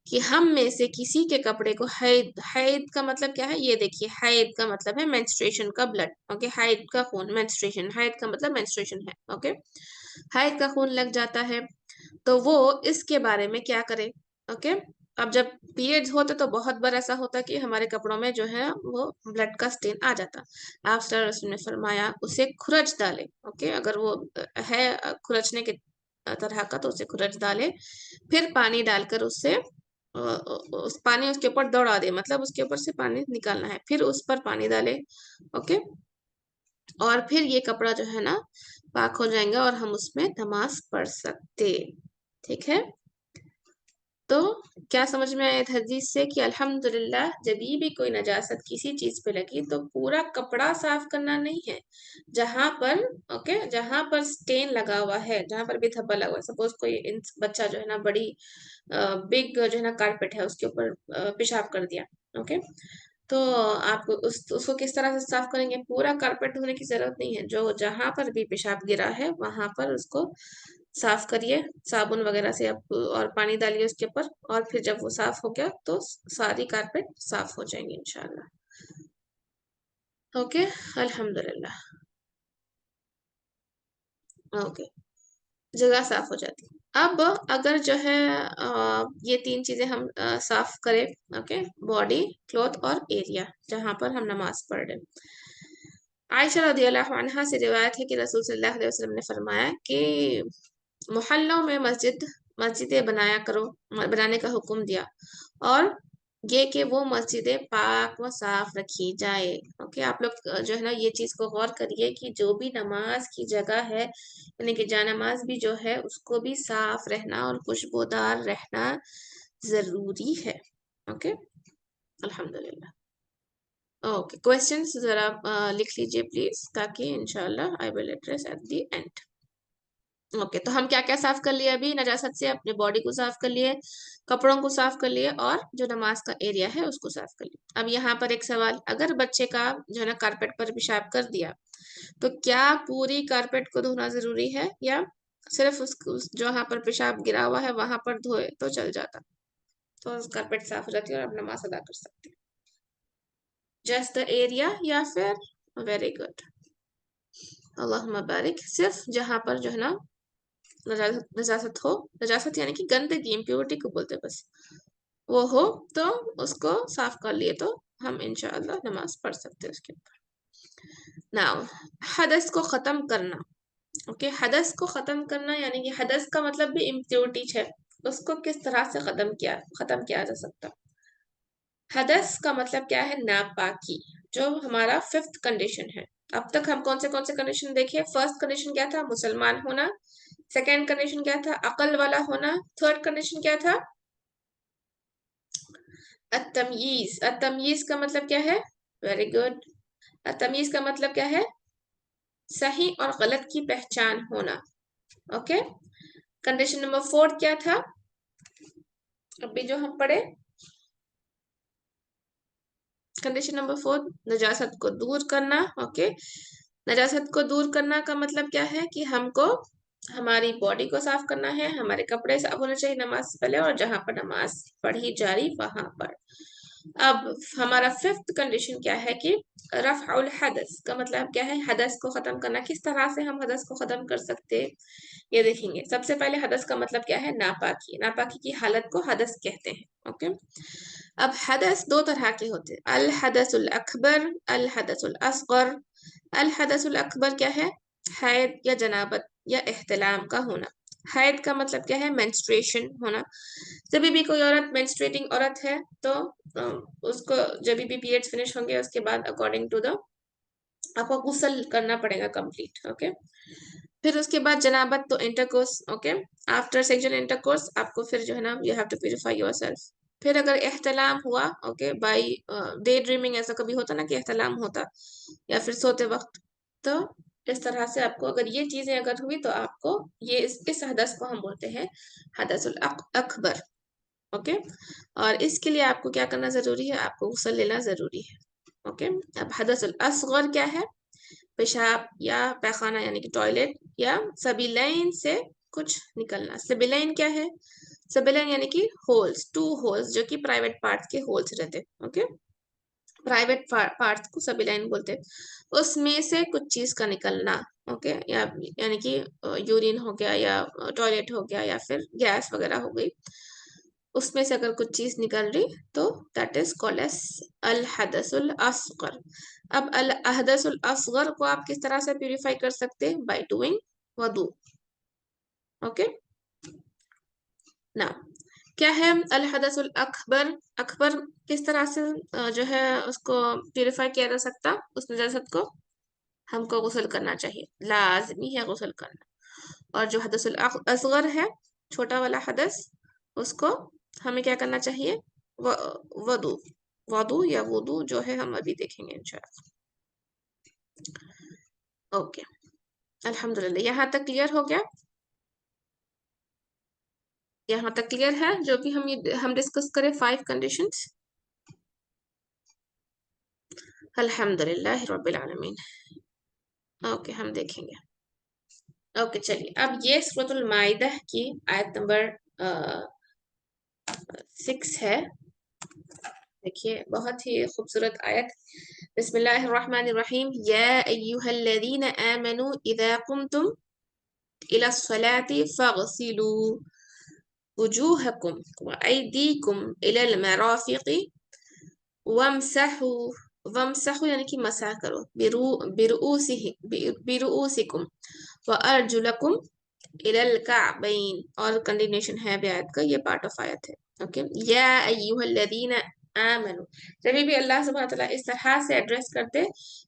कि हम में से किसी के कपड़े को हैद हैद का मतलब क्या है, ये देखिए, हैद का मतलब है मेंस्ट्रुएशन का ब्लड। ओके, हैद का खून, मेंस्ट्रुएशन, हैद का मतलब मेंस्ट्रुएशन है। ओके, हैद का खून लग जाता है, तो वो इसके बारे में क्या करे। ओके, अब जब पीरियड्स होते तो बहुत बार ऐसा होता कि हमारे कपड़ों में जो है वो ब्लड का स्टेन आ जाता। आप सल्लल्लाहु अलैहि वसल्लम ने फरमाया उसे खुरच डाले। ओके, अगर वो है खुरचने के तरह का, तो उसे खुरच डाले, फिर पानी डालकर उस पानी उसके ऊपर दौड़ा दे, मतलब उसके ऊपर से पानी निकालना है, फिर उस पर पानी डाले। ओके, और फिर ये कपड़ा जो है ना पाक हो जाएगा, और हम उसमें नमाज पढ़ सकते। ठीक है, तो क्या समझ में आया इस हदीस से कि अल्हम्दुलिल्लाह जब भी कोई नजासत किसी चीज पे लगी, तो पूरा कपड़ा साफ करना नहीं है। जहां पर ओके, जहां पर स्टेन लगा हुआ है, जहां पर भी धब्बा लगा हुआ है, सपोज कोई बच्चा जो है ना बड़ी बिग जो है ना कारपेट है उसके ऊपर पेशाब कर दिया। ओके, तो आप उसको किस तरह से साफ करेंगे? पूरा कारपेट धोने की जरूरत नहीं है, जो जहां पर भी पेशाब गिरा है वहां पर उसको साफ करिए साबुन वगैरह से, आप और पानी डालिए उसके ऊपर, और फिर जब वो साफ हो गया तो सारी कारपेट साफ हो जाएंगी इंशाल्लाह। ओके, अल्हम्दुलिल्लाह। ओके, जगह साफ हो जाती है। अब अगर जो है ये तीन चीजें हम साफ करें, ओके, बॉडी, क्लॉथ और एरिया जहां पर हम नमाज पढ़ रहे हैं। आयशा रदियल्लाहु अन्हा से रिवायत है कि रसूल सल्लल्लाहु अलैहि वसल्लम ने फरमाया कि मोहल्लों में मस्जिदें बनाया करो, बनाने का हुक्म दिया, और ये कि वो मस्जिदें पाक व साफ रखी जाए। ओके, आप लोग जो है ना ये चीज को गौर करिए कि जो भी नमाज की जगह है, यानी कि जानमाज भी जो है उसको भी साफ रहना और खुशबूदार रहना जरूरी है। ओके, अल्हम्दुलिल्लाह। ओके, क्वेश्चंस जरा लिख लीजिए प्लीज, ताकि इंशाल्लाह I will address at the end. Okay, तो हम क्या क्या साफ कर लिए? अभी नजासत से अपने बॉडी को साफ कर लिए, कपड़ों को साफ कर लिए, और जो नमाज का एरिया है उसको साफ कर लिए। अब यहाँ पर एक सवाल, अगर बच्चे का जो है ना कारपेट पर पेशाब कर दिया, तो क्या पूरी कारपेट को धोना जरूरी है, या सिर्फ जहाँ पर पेशाब गिरा हुआ है वहां पर धोए तो चल जाता, तो कारपेट साफ हो जाती है और आप नमाज अदा कर सकते हैं? जस्ट द एरिया, या फिर वेरी गुड, अल्लाहुम्मा बारिक, सिर्फ जहां पर जो है ना नजासत हो, नजासत यानी कि गंदगी, इम्प्योरिटी को बोलते हैं बस, वो हो, तो उसको साफ कर लिए तो हम इंशाअल्लाह नमाज पढ़ सकते हैं उसके ऊपर। नाउ, हदस को खत्म करना। ओके, हदस को खत्म करना यानी कि हदस का मतलब भी इम्प्योरिटी है, उसको किस तरह से खत्म किया जा सकता? हदस का मतलब क्या है? नापाकी। जो हमारा फिफ्थ कंडीशन है। अब तक हम कौन से कंडीशन देखे? फर्स्ट कंडीशन क्या था? मुसलमान होना। सेकेंड कंडीशन क्या था? अकल वाला होना। थर्ड कंडीशन क्या था? अतमयीज। अतमयीज का मतलब क्या है? Very good. अतमयीज का मतलब क्या है? सही और गलत की पहचान होना। ओके। कंडीशन नंबर 4 क्या था अभी जो हम पढ़े? कंडीशन नंबर 4 नजासत को दूर करना। ओके। नजासत को दूर करना का मतलब क्या है कि हमको हमारी बॉडी को साफ करना है, हमारे कपड़े साफ होने चाहिए नमाज से पहले, और जहां पर नमाज पढ़ी जा रही वहां पर। अब हमारा फिफ्थ कंडीशन क्या है कि रफ़उल हदस का मतलब क्या है? हदस को खत्म करना। किस तरह से हम हदस को खत्म कर सकते हैं ये देखेंगे। सबसे पहले हदस का मतलब क्या है? नापाकी। नापाकी की हालत को हदस कहते हैं। ओके। अब हदस दो तरह के होते हैं, अल हदसुल अकबर, अल हदसुल असगर। अल हदसुल अकबर क्या है? हैद या जनाबत या एहतलाम का होना। हैद का मतलब क्या है? मेंस्ट्रुएशन होना। जब भी कोई औरत मेंस्ट्रुएटिंग औरत है तो उसको जब भी पीरियड्स फिनिश होंगे उसके बाद अकॉर्डिंग टू द आपको गुस्ल करना पड़ेगा कंप्लीट। ओके। फिर उसके बाद जनाबत तो intercourse. Okay. After sexual intercourse आपको फिर जो है ना you have to purify yourself. फिर अगर एहतलाम हुआ, ओके, बाय डे ड्रीमिंग, ऐसा कभी होता ना कि एहतलाम होता, या फिर सोते वक्त, तो इस तरह से आपको अगर ये चीजें अगर हुई तो आपको ये इस हदस को हम बोलते हैं हदसुल अकबर। ओके। और इसके लिए आपको क्या करना जरूरी है? आपको गुस्ल लेना जरूरी है। ओके। अब हदसुल असगर क्या है? पेशाब या पैखाना यानी कि टॉयलेट या सबिलैन से कुछ निकलना। सबिलैन क्या है? सबिलैन यानी कि होल्स, टू होल्स जो कि प्राइवेट पार्ट्स के होल्स रहते। ओके। प्राइवेट पार्ट्स को सबिलैन बोलते हैं। उसमें से कुछ चीज का निकलना। ओके। या यानी कि यूरिन हो गया या टॉयलेट हो गया या फिर गैस वगैरह हो गई, उसमें से अगर कुछ चीज निकल रही तो दैट इज कॉल्ड एज अल हदसुल असगर। अब अल हदसुल असगर को आप किस तरह से प्यूरिफाई कर सकते हैं? बाय डूइंग वदू। ओके। ना क्या है अल हदसुल अकबर? अकबर किस तरह से जो है उसको प्यूरिफाई किया जा सकता? उस नजासत को हमको गुस्ल करना चाहिए, लाजमी है गुस्ल करना। और जो हदसुल असगर है, छोटा वाला हदस, उसको हमें क्या करना चाहिए? वदू। वदू या वुदू जो है हम अभी देखेंगे इंशाल्लाह। ओके। अल्हम्दुलिल्लाह, यहाँ तक क्लियर हो गया? यहाँ तक क्लियर है जो भी हम डिस्कस करें 5 कंडीशंस? अल्हम्दुलिल्लाह रब्बिल आलमीन। ओके, हम देखेंगे। ओके, चलिए अब ये सूरतुल माइदा की आयत नंबर 6 है। देखिए बहुत ही खूबसूरत आयत। बिस्मिल्लाहिर्रहमानिर्रहीम। या अय्युहल्लज़ीना आमनू इज़ा कुमतुम इला स्वलाति फगसिलू वुजूहकुम व अयदीकुम इलल मराफिक़ि वमसहू। वमसहू यानी कि मसा करो, बिरुऊसिकुम व अर्जुलकुम इलल काबैन। और कंटिन्यूशन है अभी आयत का, ये पार्ट ऑफ आयत है। ओके। या अय्युहल्लज़ीना आमनू, जब भी अल्लाह सुब्हानहू व तआला इस तरह से एड्रेस करते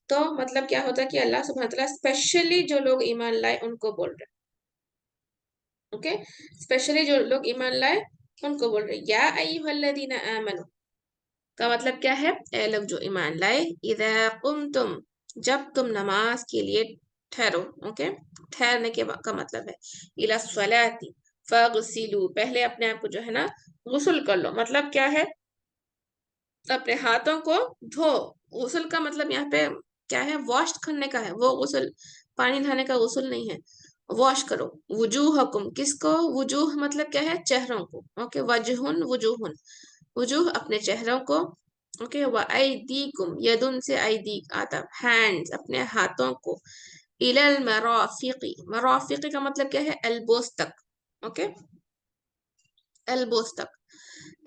तो मतलब क्या होता है कि अल्लाह सुब्हानहू व तआला स्पेशली जो लोग ईमान लाए उनको बोल रहे। ओके। स्पेशली जो लोग ईमान लाए उनको बोल रहे। या अय्युहल्लज़ीना आमनू का मतलब क्या है? ए लोग जो ईमान लाए, इज़ा कुमतुम जब तुम नमाज के लिए ठहरो। ओके। ठहरने के का मतलब है इला स्वलाती फगसिलू, पहले अपने आप को जो है ना गुस्ल कर लो। मतलब क्या है? अपने हाथों को धो। गुस्ल का मतलब यहाँ पे क्या है? वॉश करने का है। वो गुस्ल पानी नहाने का गुस्ल नहीं है। वॉश करो। वुजूहकुम, किसको? वुजूह मतलब क्या है? चेहरों को। ओके। वजहुन वुजूहुन, वजूह अपने चेहरों को। ओके। व ऐदीकुम, यदुन से ऐदी आता हैंड्स, अपने हाथों को। इलल मराफिकी, मराफिकी का मतलब क्या है? एल्बोस तक। ओके। एल्बोस तक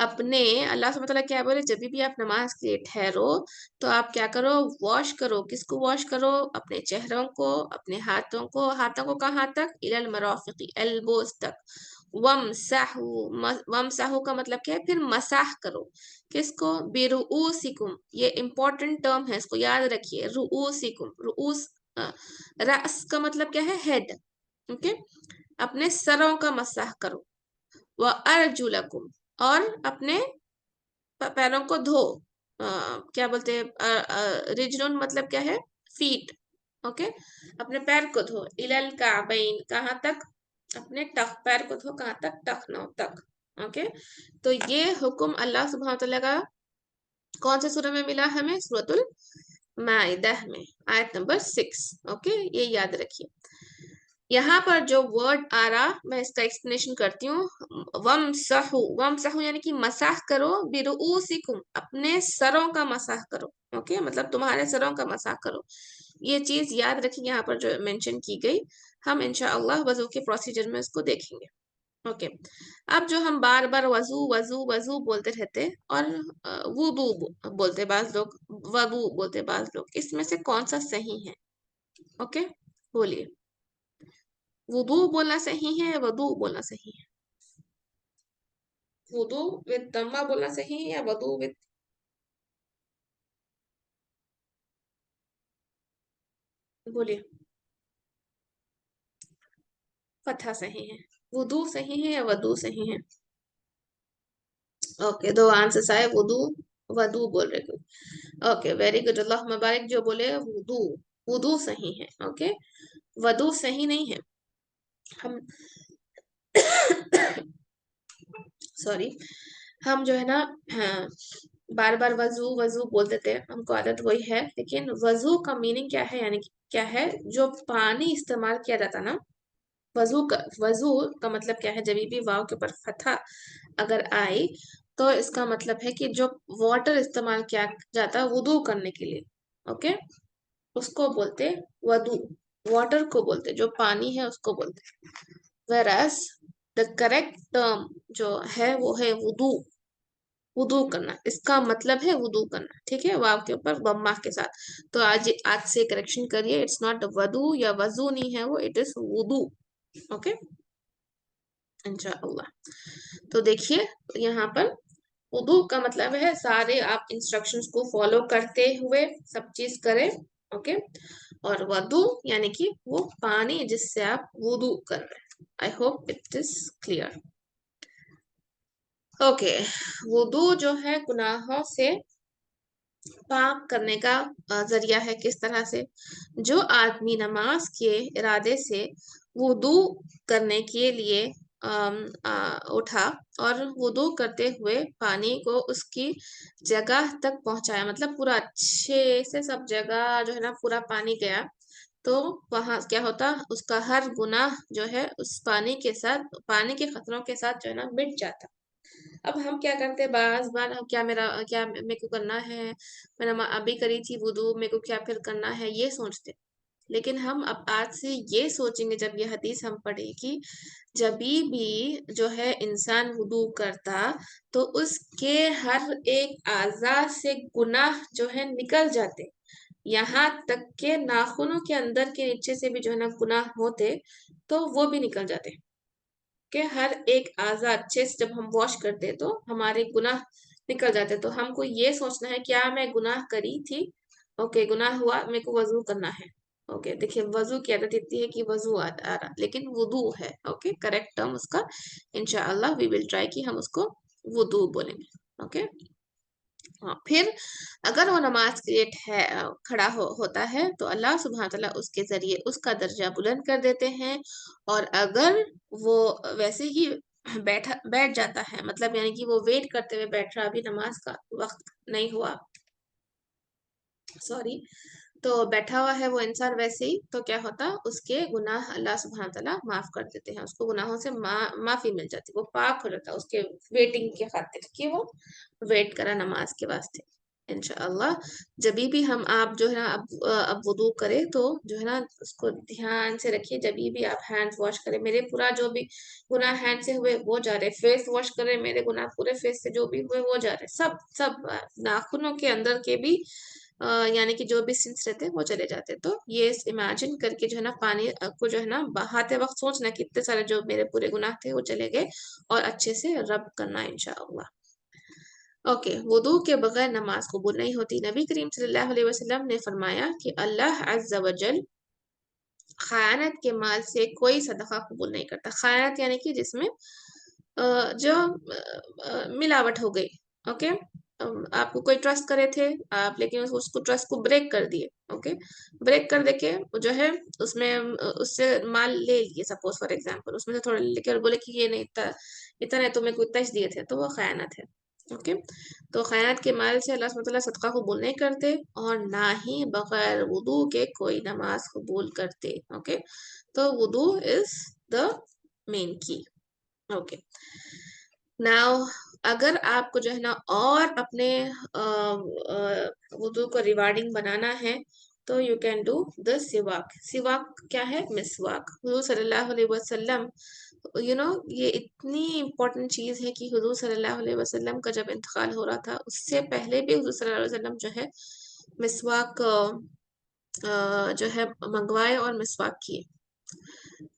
अपने। अल्लाह सुब्हानहू व तआला क्या बोले? जब भी आप नमाज के लिए ठहरो तो आप क्या करो? वॉश करो। किसको वॉश करो? अपने चेहरों को, अपने हाथों को। हाथों को कहाँ तक? इलल मराफिकी, एल्बोस तक। वमसाहु, वमसाहु का मतलब क्या है? फिर मसाह करो। किसको? बिरुऊसिकुम, ये इंपॉर्टेंट टर्म है, इसको याद रखिए। रुऊसिकुम, रुऊस, रास का मतलब क्या है? हेड। ओके, अपने सरों का मसाह करो। व अर्जुलकुम, और अपने पैरों को धो। क्या बोलते हैं? रिजनुन मतलब क्या है? फीट। ओके, अपने पैर को धो। इलल काबैन, कहाँ तक? अपने टक, पैर को धो कहाँ तक? टखनों तक। ओके, तो ये हुक्म अल्लाह सुब्हानहू व तआला का कौन से सूरह में मिला हमें? सूरतुल माइदा में, आयत नंबर 6। ओके, ये याद रखिए। यहाँ पर जो वर्ड आ रहा, मैं इसका एक्सप्लेनेशन करती हूँ। वमसहु, वमसहु यानी कि मसाह करो। बिरुऊसिकुम, अपने सरों का मसाह करो। ओके, मतलब तुम्हारे सरों का मसाह करो। ये चीज याद रखिए, यहाँ पर जो मेंशन की गई। हम इंशाअल्लाह वजू के प्रोसीजर में इसको देखेंगे। ओके, अब जो हम बार बार वजू वजू वजू बोलते रहते और वुदू बोलते बाज लोग, वदू बोलते बाज लोग, इसमें से कौन सा सही है? ओके, बोलिए। वुदू बोलना सही है या वदू बोलना सही है? वुदू विद दम्मा बोलना सही है या वदू विद? बोलिए। फतहा सही है। वुदू सही है या वदू सही है? ओके, दो आंसर्स आए, वुदू, वदू बोल रहे कोई। ओके, वेरी गुड, अल्लाह मुबारक। जो बोले वुदू, वुदू सही है। ओके, वदू सही नहीं है। हम सॉरी, हम जो है ना, हाँ, बार बार वजू वजू बोलते थे, हमको आदत वही है। लेकिन वजू का मीनिंग क्या है? यानी कि क्या है? जो पानी इस्तेमाल किया जाता ना, वजू का मतलब क्या है? जब भी वाव के ऊपर फतहा अगर आए, तो इसका मतलब है कि जो वाटर इस्तेमाल किया जाता है वुदू करने के लिए। ओके, उसको बोलते वदू। वाटर को बोलते, जो पानी है उसको बोलते। वेरस द करेक्ट टर्म जो है वो है वुदू। वुदू करना, इसका मतलब है वुदू करना। ठीक है, वाव के ऊपर बम्मा के साथ। तो आज आज से करेक्शन करिए, इट्स नॉट वदू या वजू नहीं है वो, इट इज वुदू। ओके, इंशाअल्लाह। तो देखिए, यहाँ पर वुदू का मतलब है सारे आप इंस्ट्रक्शंस को फॉलो करते हुए सब चीज करें। ओके, और वदू यानी कि वो पानी जिससे आप वुदू कर रहे हैं। I hope it is clear. Okay, वुदू जो है गुनाहों से पाक करने का जरिया है। किस तरह से? जो आदमी नमाज के इरादे से वुदू करने के लिए उठा और वुदू करते हुए पानी को उसकी जगह तक पहुंचाया, मतलब पूरा अच्छे से सब जगह जो है ना पूरा पानी गया, तो वहां क्या होता? उसका हर गुनाह जो है उस पानी के साथ, पानी के खतरों के साथ जो है ना मिट जाता। अब हम क्या करते हैं, बार बार हम क्या, क्या मेरे को करना है, मैंने अभी करी थी वुदू, मेरे को क्या फिर करना है, ये सोचते। लेकिन हम अब आज से ये सोचेंगे, जब ये हदीस हम पढ़ेगी, जब भी जो है इंसान वुदू करता, तो उसके हर एक आज़ा से गुनाह जो है निकल जाते। यहाँ तक के नाखूनों के अंदर के नीचे से भी जो है ना गुनाह होते, तो वो भी निकल जाते। के हर एक आज़ा अच्छे से जब हम वॉश करते तो हमारे गुनाह निकल जाते। तो हमको ये सोचना है, क्या मैं गुनाह करी थी? ओके, गुनाह हुआ, मेरे को वजू करना है। ओके, देखिए, वजू की आदत इतनी है कि वजू आ रहा, लेकिन वुदू है। ओके, करेक्ट टर्म उसका इंशाअल्लाह वी विल ट्राई कि हम उसको वुदू बोलेंगे। ओके, हाँ, फिर अगर वो नमाज के लिए खड़ा होता है, तो अल्लाह सुब्हान तआला उसके जरिए उसका दर्जा बुलंद कर देते हैं। और अगर वो वैसे ही बैठ जाता है, मतलब यानी कि वो वेट करते हुए बैठ रहा, अभी नमाज का वक्त नहीं हुआ, सॉरी, तो बैठा हुआ है वो इंसान वैसे ही, तो क्या होता? उसके गुनाह अल्लाह सुब्हान तआला माफ कर देते हैं, उसको गुनाहों से माफी मिल जाती है, वो पाक हो जाता है उसके वेटिंग के खातिर, कि वो वेट करा नमाज के वास्ते। इंशाअल्लाह, जब भी हम आप जो है ना अब वुदू करें, तो जो है ना उसको ध्यान से रखिए। जब भी आप हैंड्स वॉश करें, मेरे पूरा जो भी गुनाह हैंड से हुए वो जा रहे, फेस वॉश करें, मेरे गुनाह पूरे फेस से जो भी हुए वो जा रहे, सब सब नाखूनों के अंदर के भी यानी कि जो भी सिंस रहते वो चले जाते। तो ये इमेजिन करके जो है ना पानी को जो है ना बहाते वक्त सोचना कि इतने सारे जो मेरे पूरे गुनाह थे वो चले गए, और अच्छे से रब करना इंशाअल्लाह। ओके, वुदू के बगैर नमाज कबूल नहीं होती। नबी करीम सल्लल्लाहु अलैहि वसल्लम ने फरमाया कि अल्लाह अज़्ज़ व जल खयानत के माल से कोई सदका कबूल नहीं करता। खयानत यानी कि जिसमें जो मिलावट हो गई। ओके, आपको कोई ट्रस्ट करे थे आप, लेकिन उसको ट्रस्ट को ब्रेक कर दिए। ओके, ब्रेक कर देके जो है उसमें उससे माल ले लिए, सपोज फॉर एग्जांपल उसमें से थोड़ा लेके और बोले कि ये नहीं इतना इतना नहीं, तुम्हें को इतना ही दिए थे, तो वो खयानत है। ओके, तो खयानत के माल से अल्लाह सुब्हानहू व तआला सदका कबूल नहीं करते, और ना ही बगैर वुदू के कोई नमाज कबूल करते। ओके, तो वुदू इज द मेन की। ओके, नाउ अगर आपको जो है ना और अपने वुदू को रिवार्डिंग बनाना है, तो यू कैन डू द सिवाक। सिवाक क्या है? मिसवाक। हुजूर सल्लल्लाहु अलैहि वसल्लम, यू नो, ये इतनी इम्पोर्टेंट चीज है कि हुजूर सल्लल्लाहु अलैहि वसल्लम का जब इंतकाल हो रहा था उससे पहले भी हुजूर सल्लल्लाहु अलैहि वसल्लम जो है मिसवाक जो है मंगवाए और मिसवाक किए।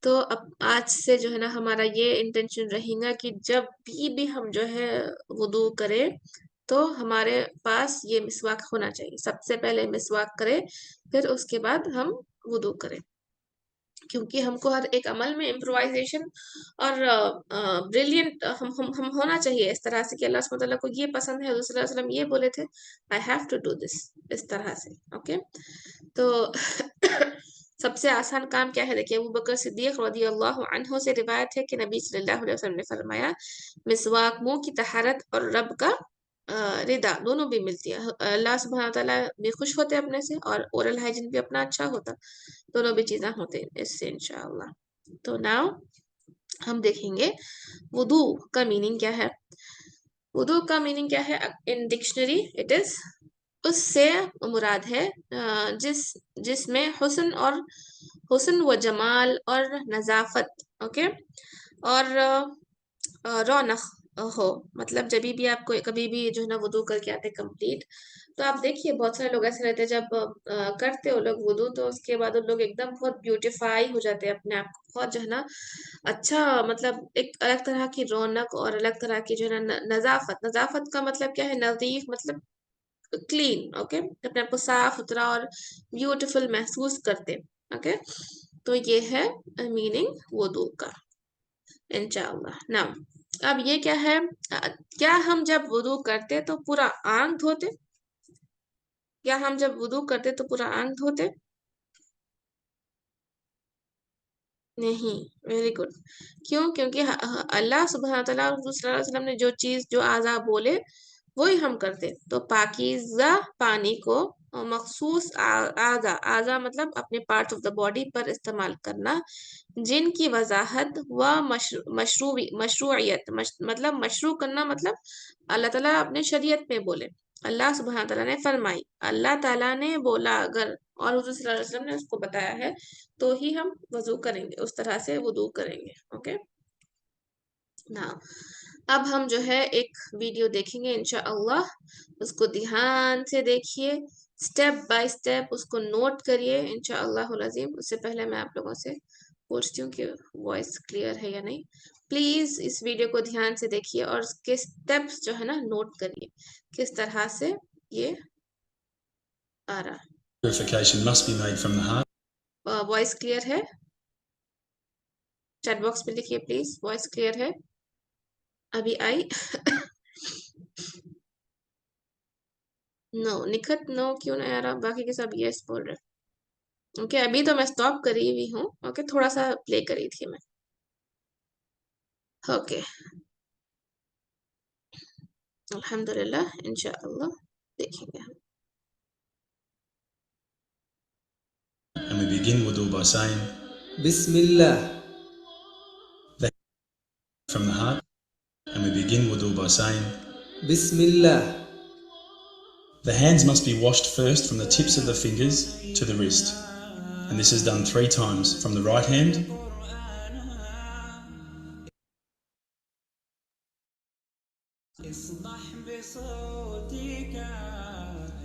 तो अब आज से जो है ना हमारा ये इंटेंशन रहेगा कि जब भी हम जो है वुदू करें, तो हमारे पास ये मिसवाक होना चाहिए। सबसे पहले मिसवाक करें, फिर उसके बाद हम वुदू करें, क्योंकि हमको हर एक अमल में इम्प्रोवाइजेशन और ब्रिलियंट हम होना चाहिए इस तरह से कि अल्लाह सुब्हानहू व तआला को ये पसंद है। रसूल सल्लल्लाहु अलैहि वसल्लम ये बोले थे, I have to do this, इस तरह से। ओके, तो सबसे आसान काम क्या है? देखिए, अबू बकर सिद्दीक रदियल्लाहु अन्हु से रिवायत है कि नबी सल्लल्लाहु अलैहि वसल्लम ने फरमाया, मिसवाक मुंह की तहारत और रब का रिदा दोनों भी मिलती है। अल्लाह सुब्हानहू व तआला भी खुश होते हैं अपने से, और ओरल हाइजीन भी अपना अच्छा होता, दोनों भी चीजें होते हैं इससे इंशाअल्लाह। तो नाउ हम देखेंगे वुदू का मीनिंग क्या है। वुदू का मीनिंग क्या है? इन डिक्शनरी इट इज, उससे मुराद है जिस जिसमें हुस्न व जमाल और नजाफत, ओके, और रौनक हो। मतलब जब भी आपको कभी भी जो है ना वुदू करके आते कंप्लीट, तो आप देखिए बहुत सारे लोग ऐसे रहते हैं जब करते हो लोग वुदू, तो उसके बाद उन लोग एकदम बहुत ब्यूटीफाई हो जाते हैं अपने आप को, बहुत जो है ना अच्छा, मतलब एक अलग तरह की रौनक और अलग तरह की जो है ना नजाफत। नजाफत का मतलब क्या है? नजीफ मतलब क्लीन। ओके, अपने आप को साफ सुथरा और ब्यूटीफुल महसूस करते। ओके, तो ये है मीनिंग वुदू का इंशाअल्लाह। नाउ अब ये क्या है? क्या हम जब वुदू करते तो पूरा आंग धोते? क्या हम जब वुदू करते तो पूरा आंग धोते? नहीं। Very good. क्यों? क्योंकि अल्लाह सुब्हानहू व तआला और रसूल सल्लल्लाहु अलैहि वसल्लम ने जो चीज जो आज़ा बोले वही हम करते। तो पाकीज़ा पानी को मखसूस आज़ा, आज़ा मतलब अपने पार्ट ऑफ द बॉडी पर इस्तेमाल करना, जिनकी वजाहत व मतलब मशरू करना, मतलब अल्लाह ताला अपने शरीयत में बोले, अल्लाह सुब्हानहू व तआला ने फरमाई, अल्लाह ताला ने बोला अगर, और हुज़ूर सल्लल्लाहु अलैहि वसल्लम ने उसको बताया है, तो ही हम वजू करेंगे, उस तरह से वुदू करेंगे। ओके, ना अब हम जो है एक वीडियो देखेंगे इंशाअल्लाह, उसको ध्यान से देखिए, स्टेप बाय स्टेप उसको नोट करिए इंशाअल्लाहुल अज़ीम। उससे पहले मैं आप लोगों से पूछती हूँ कि वॉइस क्लियर है या नहीं। प्लीज इस वीडियो को ध्यान से देखिए और उसके स्टेप्स जो है ना नोट करिए, किस तरह से ये आ रहा। Purification must be made from the heart. Voice clear है? चैट बॉक्स में लिखिए प्लीज, वॉइस क्लियर है? अभी आई? नो निखत, नो क्यों नहीं आ रहा? बाकी के सब यस बोल रहे। ओके, अभी तो मैं स्टॉप करी हुई हूँ। ओके, थोड़ा सा प्ले करी थी मैं। ओके, अल्हम्दुलिल्लाह, इंशाअल्लाह देखेंगे हम। And we begin wudu by saying Bismillah. From the heart. And we begin wudu by saying Bismillah. The hands must be washed first from the tips of the fingers to the wrist. And this is done 3 times from the right hand.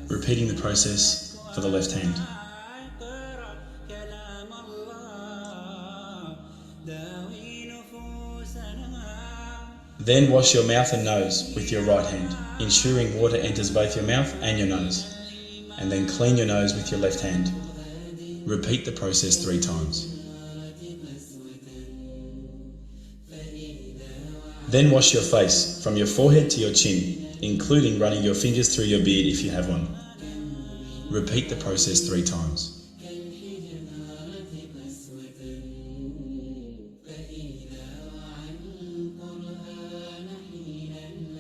Repeating the process for the left hand. Then wash your mouth and nose with your right hand, ensuring water enters both your mouth and your nose. And then clean your nose with your left hand. Repeat the process 3 times. Then wash your face from your forehead to your chin, including running your fingers through your beard if you have one. Repeat the process 3 times.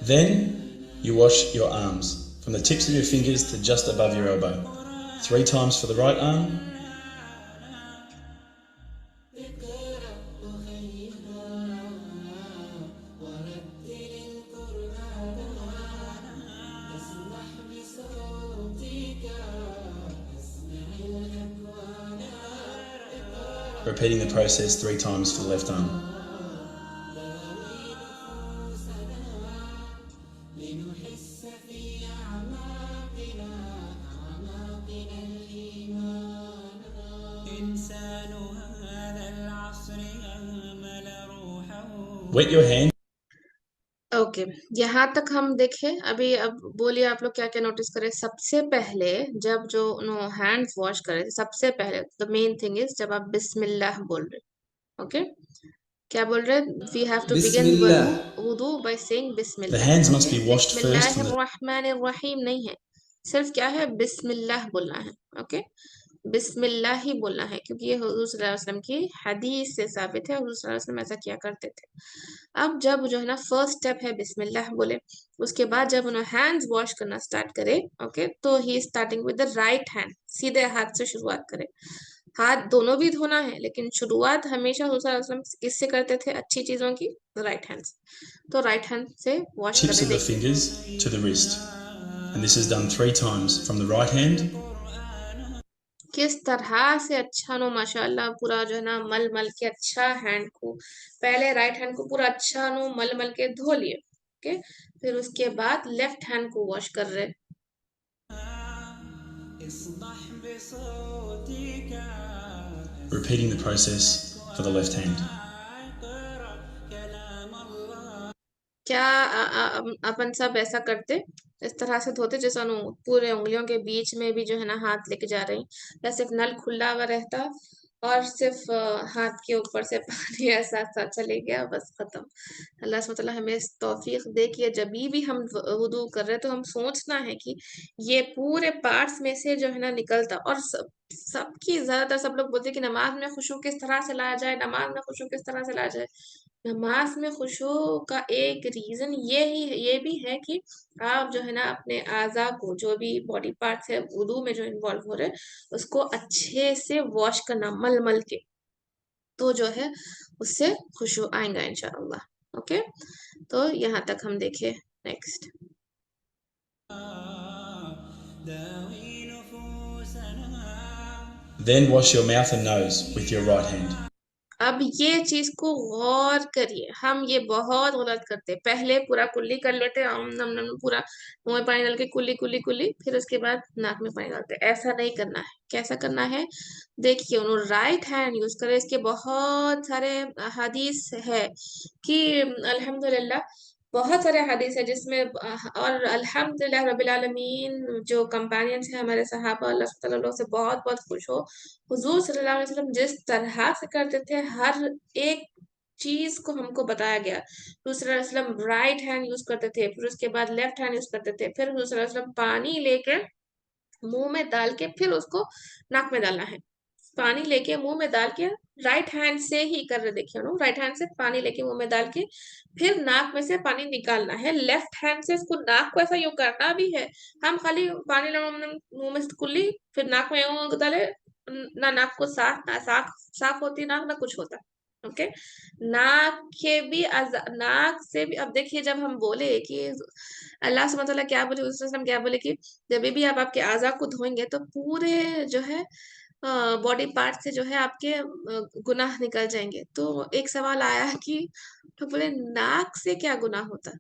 Then you wash your arms from the tips of your fingers to just above your elbow. 3 times for the right arm. Repeating the process 3 times for the left arm. Wet your hand. Okay यहाँ तक हम देखें अभी। अब बोलिए आप लोग क्या क्या नोटिस करें। सबसे पहले जब जो नो हैंड्स वॉश करे सबसे पहले द मेन थिंग इज जब आप बिस्मिल्लाह बोल रहे। ओके क्या बोल रहे हैं? वी हैव टू बिगिन बिस्मिल्लाह। वुदू बाय सेइंग The बिस्मिल्लाह। hands must okay be washed first from the बिस्मिल्लाहिर्रहमानिर्रहीम नहीं है, सिर्फ क्या है बिस्मिल्लाह बोलना है। ओके बिस्मिल्लाह ही बोलना है क्योंकि ये हुजूर सल्लल्लाहु अलैहि वसल्लम की हदीस से साबित है। हुजूर सल्लल्लाहु अलैहि वसल्लम ऐसा किया करते थे। अब जब जो है ना फर्स्ट स्टेप है बिस्मिल्लाह बोले, उसके बाद जब उन्हें हैंड्स वॉश करना स्टार्ट करे, ओके तो ही starting with the right hand, सीधे हाथ से शुरुआत करे। हाथ दोनों भी धोना है लेकिन शुरुआत हमेशा हुजूर सल्लल्लाहु अलैहि वसल्लम किससे करते थे अच्छी चीजों की? राइट हैंड से। तो राइट हैंड से वॉश tips करे of the देखिए। fingers to the wrist. And this is done 3 times from the right hand. किस तरह से अच्छा नो माशाल्लाह पूरा जो है ना मल मल के अच्छा हैंड को पहले राइट हैंड को पूरा अच्छा नो मल मल के धो लिए। ओके फिर उसके बाद लेफ्ट हैंड को वॉश कर रहे। Repeating the process for the left hand. क्या अपन सब ऐसा करते? इस तरह से धोते जैसा नो पूरे उंगलियों के बीच में भी जो है ना हाथ लेके जा रही, या सिर्फ नल खुला हुआ रहता और सिर्फ हाथ के ऊपर से पानी ऐसा ऐसा चले गया, बस खत्म। अल्लाह सुब्हानहू तआला हमें इस तौफीक दे कि जब भी हम वुदू कर रहे हैं तो हम सोचना है कि ये पूरे पार्ट्स में से जो है ना निकलता। और सबकी ज्यादातर सब लोग बोलते हैं कि नमाज में खुशू किस तरह से लाया जाए, नमाज में खुशू किस तरह से लाया जाए। नमाज में खुशू का एक रीजन ये भी है कि आप जो है ना अपने आज़ा को जो भी बॉडी पार्ट्स है वुदू में जो इन्वॉल्व हो रहे हैं उसको अच्छे से वॉश करना मल मल के, तो जो है उससे खुशू आएगा इंशाअल्लाह। ओके तो यहाँ तक हम देखे। Next Then wash your mouth and nose with your right hand. अब ये चीज को गौर करिए, हम ये बहुत गलत करते हैं। पहले पूरा कुल्ली कर लेते हैं, नम नम पूरा मुंह में पानी डाल के कुल्ली कुल्ली कुल्ली, फिर उसके बाद नाक में पानी डालते हैं। ऐसा नहीं करना है। कैसा करना है देखिए, उन्होंने राइट हैंड यूज करे। इसके बहुत सारे हदीस है कि अल्हम्दुलिल्लाह बहुत सारे हदीस है जिसमें और अल्हम्दुलिल्लाह रब्बिल आलमीन जो कंपेनियंस है हमारे सहाबा अल्लाह ताला लोग से बहुत बहुत खुश हो। हुजूर सल्लल्लाहु अलैहि वसल्लम जिस तरह से करते थे हर एक चीज को हमको बताया गया। हुजूर सल्लल्लाहु अलैहि वसल्लम राइट हैंड यूज करते थे, फिर उसके बाद लेफ्ट हैंड यूज करते थे, फिर हुजूर सल्लल्लाहु अलैहि वसल्लम पानी लेके मुंह में डाल के फिर उसको नाक में डालना है। पानी लेके मुंह में डाल के राइट हैंड से ही कर रहे, देखिए नो राइट हैंड से पानी लेके मुंह में डाल के फिर नाक में से पानी निकालना है। लेफ्ट हैंड से इसको नाक को ऐसा यूं करना भी है। हम खाली पानी मुंह में से कुल्ली फिर नाक में यूं डाले, ना नाक को साफ ना साफ होती नाक ना कुछ होता। ओके नाक के भी नाक से भी। अब देखिए जब हम बोले कि अल्लाह सुब्हानहू तआला क्या बोले, उसमें क्या बोले कि जब भी आप आपके आज़ा को धोएंगे तो पूरे जो है बॉडी पार्ट से जो है आपके गुनाह निकल जाएंगे। तो एक सवाल आया कि तो बोले नाक से क्या गुनाह होता?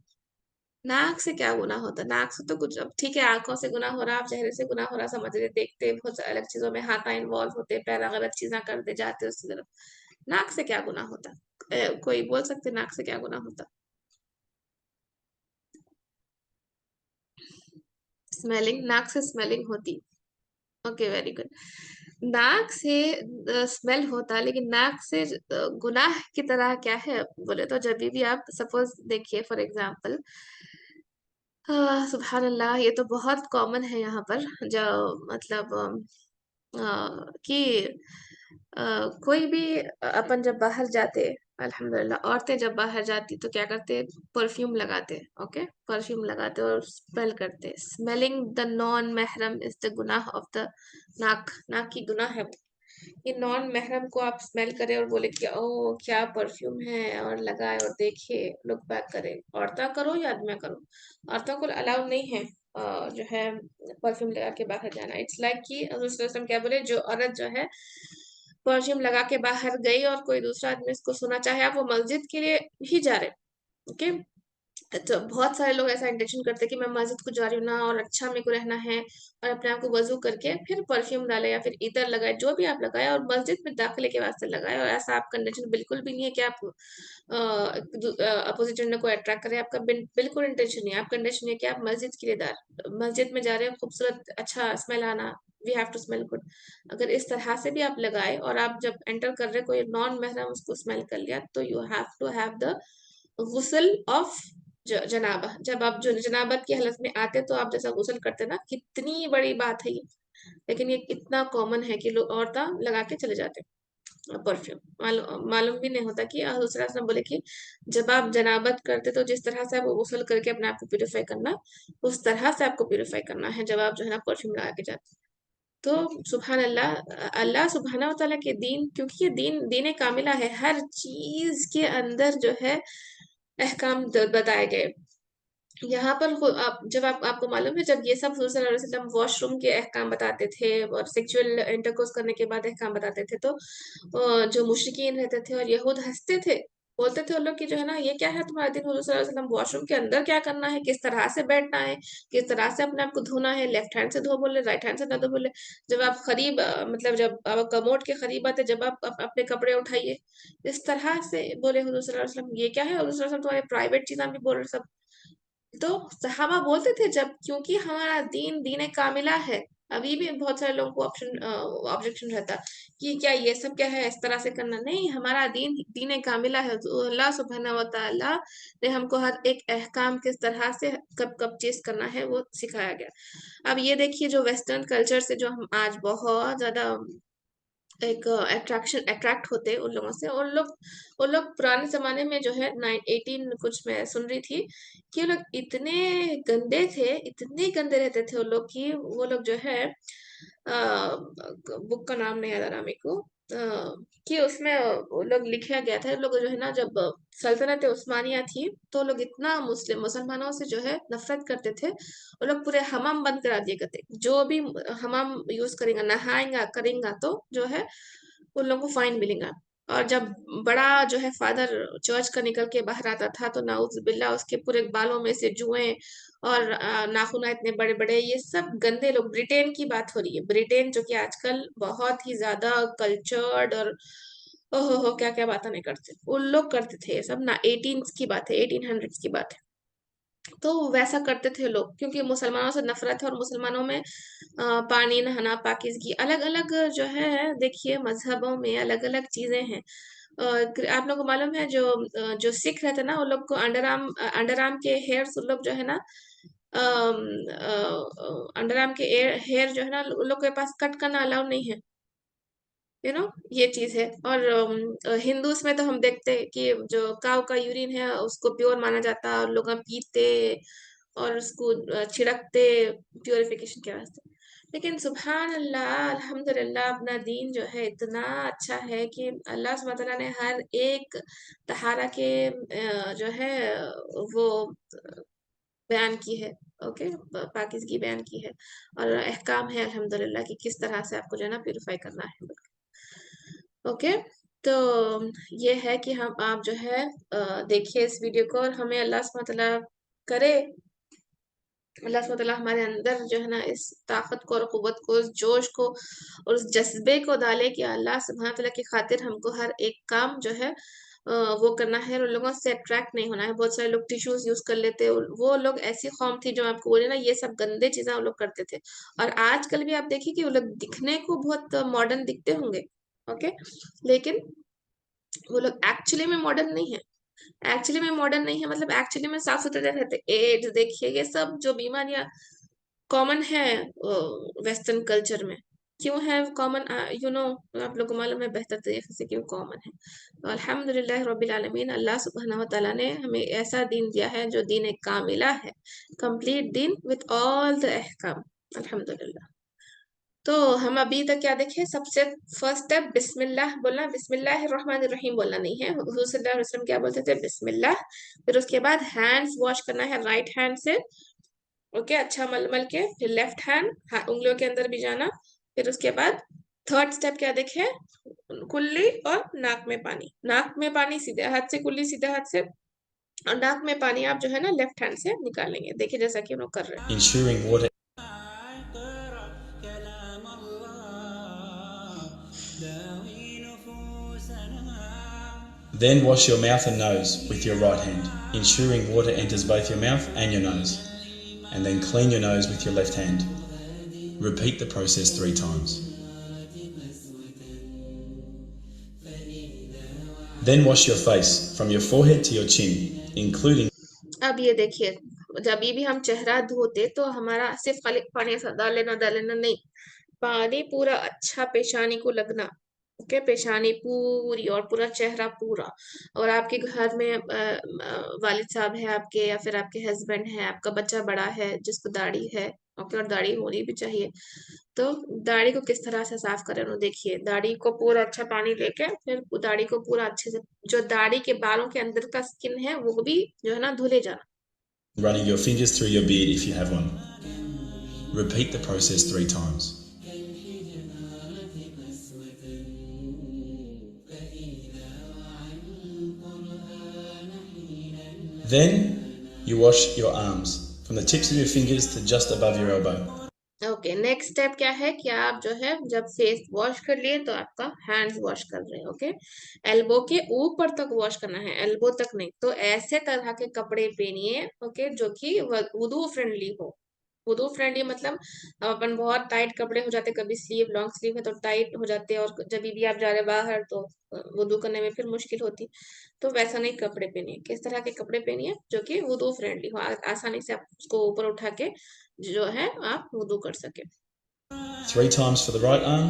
नाक से क्या गुनाह होता है? नाक से तो कुछ, अब ठीक है आंखों से गुनाह हो रहा, आप चेहरे से गुनाह हो रहा, समझ रहे, देखते बहुत अलग चीजों में हाथ इन्वॉल्व होते, पैर गलत चीजें करते जाते उसकी तरफ। नाक से क्या गुनाह होता? कोई बोल सकते नाक से क्या गुनाह होता? स्मेलिंग, नाक से स्मेलिंग होती। Okay, very good. नाक से स्मेल होता, लेकिन नाक से गुनाह की तरह क्या है बोले तो, जब भी आप सपोज देखिए फॉर एग्जांपल, सुभान अल्लाह, ये तो बहुत कॉमन है यहाँ पर, जो मतलब कि कोई भी अपन जब बाहर जाते, अल्हम्दुलिल्लाह औरतें जब बाहर जाती तो क्या करते, परफ्यूम लगाते। ओके, परफ्यूम लगाते और स्मेल करते। स्मेलिंग द नॉन महरम इज द गुनाह ऑफ द नाक, नाक की गुनाह है। ये नॉन महरम को आप स्मेल करें और बोले कि ओ क्या परफ्यूम है, और लगाए और देखे, लुक बैक करे, औरतें करो या आदमी करो, औरतों को अलाउ नहीं है जो है परफ्यूम लगा के बाहर जाना। इट्स लाइक कि हज़रत सल्लल्लाहु अलैहि वसल्लम क्या बोले, जो औरत जो है परफ्यूम लगा के बाहर गई और कोई दूसरा आदमी इसको सुना, चाहे आप वो मस्जिद के लिए ही जा रहे, ओके, तो बहुत सारे लोग ऐसा इंटेंशन करते हैं कि मैं मस्जिद को जा रही हूँ ना और अच्छा मेरे को रहना है, और अपने आप को वजू करके फिर परफ्यूम डाले या फिर इतर लगाए, जो भी आप लगाए, और मस्जिद में दाखिले के वास्ते लगाए, और ऐसा आपका इंटेंशन बिल्कुल भी नहीं है कि आप अपोजिट जेंडर को अट्रैक्ट करें। आपका बिल्कुल इंटेंशन नहीं है। आपका इंटेंशन है कि आप मस्जिद में जा रहे हैं, खूबसूरत अच्छा स्मेल आना, we have to smell good. अगर इस तरह से भी आप लगाए और आप जब एंटर कर रहे कोई नॉन महरम उसको स्मेल कर लिया, तो you have to have the गुस्ल ऑफ जनाबा। जब आप जो जनाबत की हालत में आते तो आप जैसा गुस्ल करते ना, कितनी बड़ी बात है ये, लेकिन ये इतना कॉमन है कि लोग औरतें लगा के चले जाते हैं परफ्यूम, मालूम मालूम भी नहीं होता कि दूसरा से बोले कि जब आप जनाबत करते तो जिस तरह से आप गुस्ल करके अपने आप को प्यूरिफाई करना, उस तरह से आपको प्यूरिफाई करना है जब आप जो है ना परफ्यूम लगा के जाते। तो सुभान अल्लाह, अल्लाह सुब्हाना व तआला के दीन, क्योंकि ये दीन दीन कामिला है, हर चीज के अंदर जो है अहकाम बताए गए। यहाँ पर आप जब आपको मालूम है, जब ये सब हुज़ूर सल्लल्लाहु अलैहि वसल्लम वॉशरूम के अहकाम बताते थे और सेक्सुअल इंटरकोर्स करने के बाद अहकाम बताते थे, तो जो मुशरिकीन रहते थे और यहूद हंसते थे, बोलते थे वो लोग कि जो है ना, ये क्या है तुम्हारा दिन, हुज़ूर सल्लल्लाहु अलैहि वसल्लम वॉशरूम के अंदर क्या करना है, किस तरह से बैठना है, किस तरह से अपने आप को धोना है, लेफ्ट हैंड से धो बोले, राइट हैंड से ना धो बोले। जब आप करीब मतलब जब आप कमोड के करीब आते, जब आप अपने कपड़े उठाइए, इस तरह से बोले हुज़ूर सल्लल्लाहु अलैहि वसल्लम, ये क्या है हुज़ूर सल्लल्लाहु अलैहि वसल्लम, तुम्हारे प्राइवेट चीज़ें भी बोल रहे सब। तो सहाबा बोलते थे, जब क्योंकि हमारा दीन दीन कामिला है। अभी भी बहुत सारे लोगों को ऑब्जेक्शन रहता कि क्या ये सब क्या है, इस तरह से करना नहीं, हमारा दीन दीन कामिला है। तो अल्लाह सुब्हानहू व तआला ने हमको हर एक अहकाम किस तरह से कब कब चीज करना है वो सिखाया गया। अब ये देखिए, जो वेस्टर्न कल्चर से जो हम आज बहुत ज्यादा एक अट्रैक्ट होते हैं उन लोगों से, उन लोग पुराने जमाने में जो है 918 कुछ मैं सुन रही थी कि वो लोग इतने गंदे थे, इतने गंदे रहते थे वो लोग, कि वो लोग जो है बुक का नाम नहीं याद आ रहा मेरे को, कि उसमें वो लोग लिखा गया था, लोग जो है ना, जब सल्तनत उस्मानिया थी तो लोग इतना मुसलमानों से जो है नफरत करते थे, वो लोग पूरे हमाम बंद करा दिए करते, जो भी हमाम यूज करेगा, नहाएगा करेगा तो जो है उन लोगों को फाइन मिलेगा। और जब बड़ा जो है फादर चर्च का निकल के बाहर आता था, तो नाउज बिल्ला उसके पूरे बालों में से जुएं और नाखून इतने बड़े बड़े, ये सब गंदे लोग। ब्रिटेन की बात हो रही है, ब्रिटेन जो कि आजकल बहुत ही ज्यादा कल्चर्ड और ओहो हो क्या क्या बातें नहीं करते, उन लोग करते थे ये सब ना। 18 की बात है, 1800 की बात है। तो वैसा करते थे लोग, क्योंकि मुसलमानों से नफरत है, और मुसलमानों में पानी नहाना, पाकीज़गी, अलग-अलग जो है देखिए मज़हबों में अलग-अलग चीज़ें हैं। आप लोगों को मालूम है, जो सिख रहते हैं ना, उन लोग को अंडर आर्म के हेयर्स, उन लोग जो है ना अंडर आर्म के हेयर जो है ना, उन लोग के पास कट करना अलाउ नहीं है। ये चीज़ है। और हिंदूज़ में तो हम देखते हैं कि जो काऊ का यूरिन है उसको प्योर माना जाता है, और लोग पीते और उसको छिड़कते प्यूरिफिकेशन के वास्ते। लेकिन सुभान अल्लाह, अल्हम्दुलिल्लाह, अपना दीन जो है इतना अच्छा है कि अल्लाह सुब्हानहू व तआला ने हर एक तहारा के जो है वो बयान की है। ओके, पाकीज़गी बयान की है, और अहकाम है अल्हम्दुलिल्लाह कि किस तरह से आपको जो है ना प्यूरिफाई करना है। ओके, तो ये है कि हम आप जो है देखिए इस वीडियो को, और हमें अल्लाह सुब्हानहू व तआला करे। अल्लाह सुब्हानहू तआला हमारे अंदर जो है ना इस ताकत को और क़ुव्वत को, उस जोश को और उस जज़्बे को डाले कि अल्लाह सुब्हानहू तआला की खातिर हमको हर एक काम जो है वो करना है और लोगों से अट्रैक्ट नहीं होना है। बहुत सारे लोग टिश्यूज़ यूज़ कर लेते हैं और वो लोग ऐसी कौम थी जो मैं आपको बोली ना ये सब गंदे चीज़ें वो लोग करते थे। और आजकल भी आप देखिए कि वो लोग दिखने को बहुत मॉडर्न दिखते होंगे, ओके? लेकिन वो लोग एक्चुअली में मॉडर्न नहीं है। एक्चुअली में मॉडर्न नहीं है मतलब एक्चुअली में साफ-सुथरे रहते। एड्स देखिए ये सब जो बीमारियाँ कॉमन है वेस्टर्न कल्चर में। क्यों है कॉमन यू नो आप लोगों को मालूम है बेहतर तरीके से क्यों कॉमन है। तो अल्हम्दुलिल्लाह रब्बिल आलमीन अल्लाह सुब्हानहू व तआला ने हमें ऐसा दीन दिया है जो दीन कामिला है। Complete Deen with all the अहकाम अल्हम्दुलिल्लाह। तो हम अभी तक क्या देखे सबसे फर्स्ट स्टेप बिस्मिल्लाह बोलना, बिस्मिल्लाहिर्रहमानिर्रहीम बोलना नहीं है। हुज़ूर सल्लल्लाहु अलैहि वसल्लम क्या बोलते थे बिस्मिल्लाह। फिर उसके बाद हैंड्स वॉश करना है राइट हैंड से, ओके अच्छा मल मल के। फिर लेफ्ट हैंड उंगलियों के अंदर भी जाना। फिर उसके बाद थर्ड स्टेप क्या देखे कुल्ली और नाक में पानी। नाक में पानी सीधे हाथ से, कुल्ली सीधे हाथ से और नाक में पानी आप जो है ना लेफ्ट हैंड से निकालेंगे। देखिए जैसा कि हम लोग कर रहे हैं। Ensuring water. Then wash your mouth and nose with your right hand, ensuring water enters both your mouth and your nose, and then clean your nose with your left hand. Repeat the process 3 times. Then wash your face from your forehead to your chin, including. अब ये देखिए जब भी हम चेहरा धोते तो हमारा सिर्फ खाली पानी से डाल लेना नहीं, पानी पूरा अच्छा पेशानी को लगना, ओके पेशानी पूरी और पूरा चेहरा पूरा। और आपके घर में वालिद साहब है आपके या फिर आपके हस्बैंड है, आपका बच्चा बड़ा है जिसको दाढ़ी है, ओके और दाढ़ी होनी भी चाहिए। तो दाढ़ी को किस तरह से साफ करें वो देखिए, दाढ़ी को पूरा अच्छा पानी लेके फिर दाढ़ी को पूरा अच्छे से जो दाढ़ी के बालों के अंदर का स्किन है वो भी जो है ना धुले जाना। Running your fingers through your beard if you have one. Repeat the process 3 times. Then you wash your arms from the tips of your fingers to just above your elbow. Okay next step क्या है कि आप जो है जब face wash कर लिए तो आपका हैंड्स वॉश कर रहे हैं, ओके एल्बो के ऊपर तक वॉश करना है, एल्बो तक नहीं। तो ऐसे तरह के कपड़े पहनिए ओके जो कि वुदू फ्रेंडली हो। वुदू फ्रेंडली मतलब अब अपन बहुत टाइट कपड़े हो जाते, कभी स्लीव लॉन्ग स्लीव है तो टाइट हो जाते हैं और जब भी आप जा रहे बाहर तो वुदू करने में फिर मुश्किल होती। तो वैसा नहीं कपड़े पहनिए। किस तरह के कपड़े पहनिए जो कि वुदू फ्रेंडली हो, आसानी से आप उसको ऊपर उठा के जो है आप वुदू कर सके। 3 times for the right arm.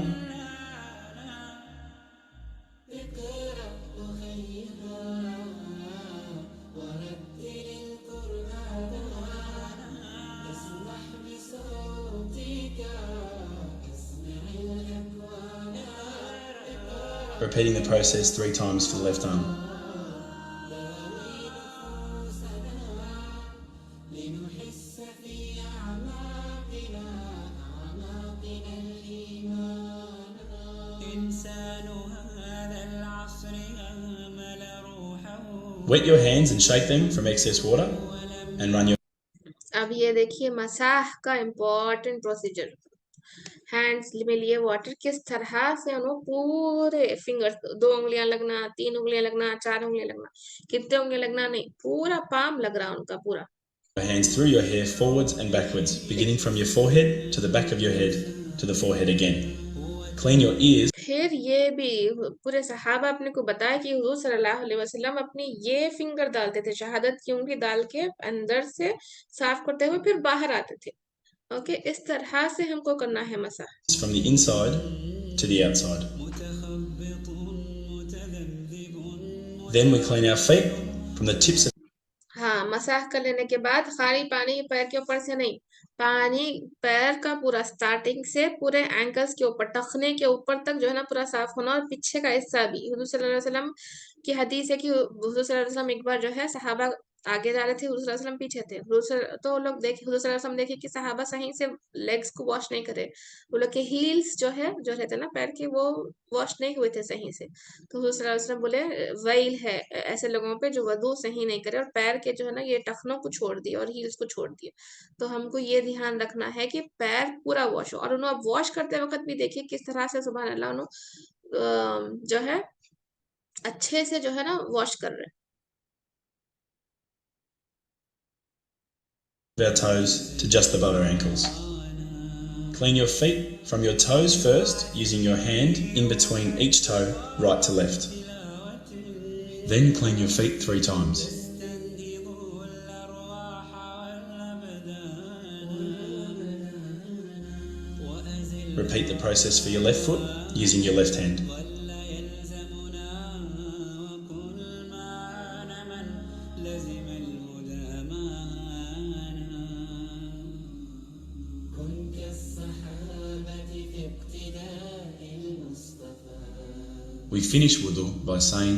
Repeating the process 3 times for the left arm. Wet your hands and shake them from excess water and run your. अब ये देखिए मसाह का इम्पोर्टेंट प्रोसीजर। हैंड्स में लिए वाटर किस तरह से उन्होंने पूरे फिंगर्स 2 उंगलियां लगना, 3 उंगलियां लगना, 4 उंगलियां लगना, कितने उंगलियां लगना नहीं, पूरा पाम लग रहा उनका पूरा। Your hands through your hair forwards and backwards, beginning from your forehead to the back of your head to the forehead again. Clean your ears. फिर ये भी पूरे सहाबा अपने को बताया कि हुजूर सल्लल्लाहु अलैहि वसल्लम अपनी ये फिंगर डालते थे, शहादत की उंगली डाल के अंदर से साफ करते हुए फिर बाहर आते थे। ओके इस तरह से हमको करना है मसा। From the inside to the outside. Then we clean our feet from the tips of. हाँ मसाज कर लेने के बाद खाली पानी पैर के ऊपर से नहीं, पानी पैर का पूरा स्टार्टिंग से पूरे एंकल्स के ऊपर टखने के ऊपर तक जो है ना पूरा साफ होना और पीछे का हिस्सा भी। हुजूर सल्लल्लाहु अलैहि वसल्लम की हदीस है कि हुजूर सल्लल्लाहु अलैहि वसल्लम एक बार जो है सहाबा आगे जा रहे थे, हुजूर सल्लल्लाहु अलैहि वसल्लम पीछे थे। तो लोग देखे, हुजूर सल्लल्लाहु अलैहि वसल्लम देखे कि सहाबा सही से लेग्स को वॉश नहीं करे, वो लोग के हील्स जो है, जो रहते ना पैर के, वो वॉश नहीं हुए थे सही से। तो हुजूर सल्लल्लाहु अलैहि वसल्लम बोले वैल है ऐसे लोगों पे जो वजू सही नहीं करे और पैर के जो है ना ये टखनों को छोड़ दिए और हील्स को छोड़ दिए। तो हमको ये ध्यान रखना है कि पैर पूरा वॉश हो। और उन्होंने वॉश करते वक्त भी देखिए किस तरह से सुभान अल्लाह उन्होंने जो है अच्छे से जो है ना वॉश कर रहे हैं। Our toes to just above our ankles. Clean your feet from your toes first using your hand in between each toe, right to left. Then clean your feet 3 times. Repeat the process for your left foot using your left hand. We finish wudu by saying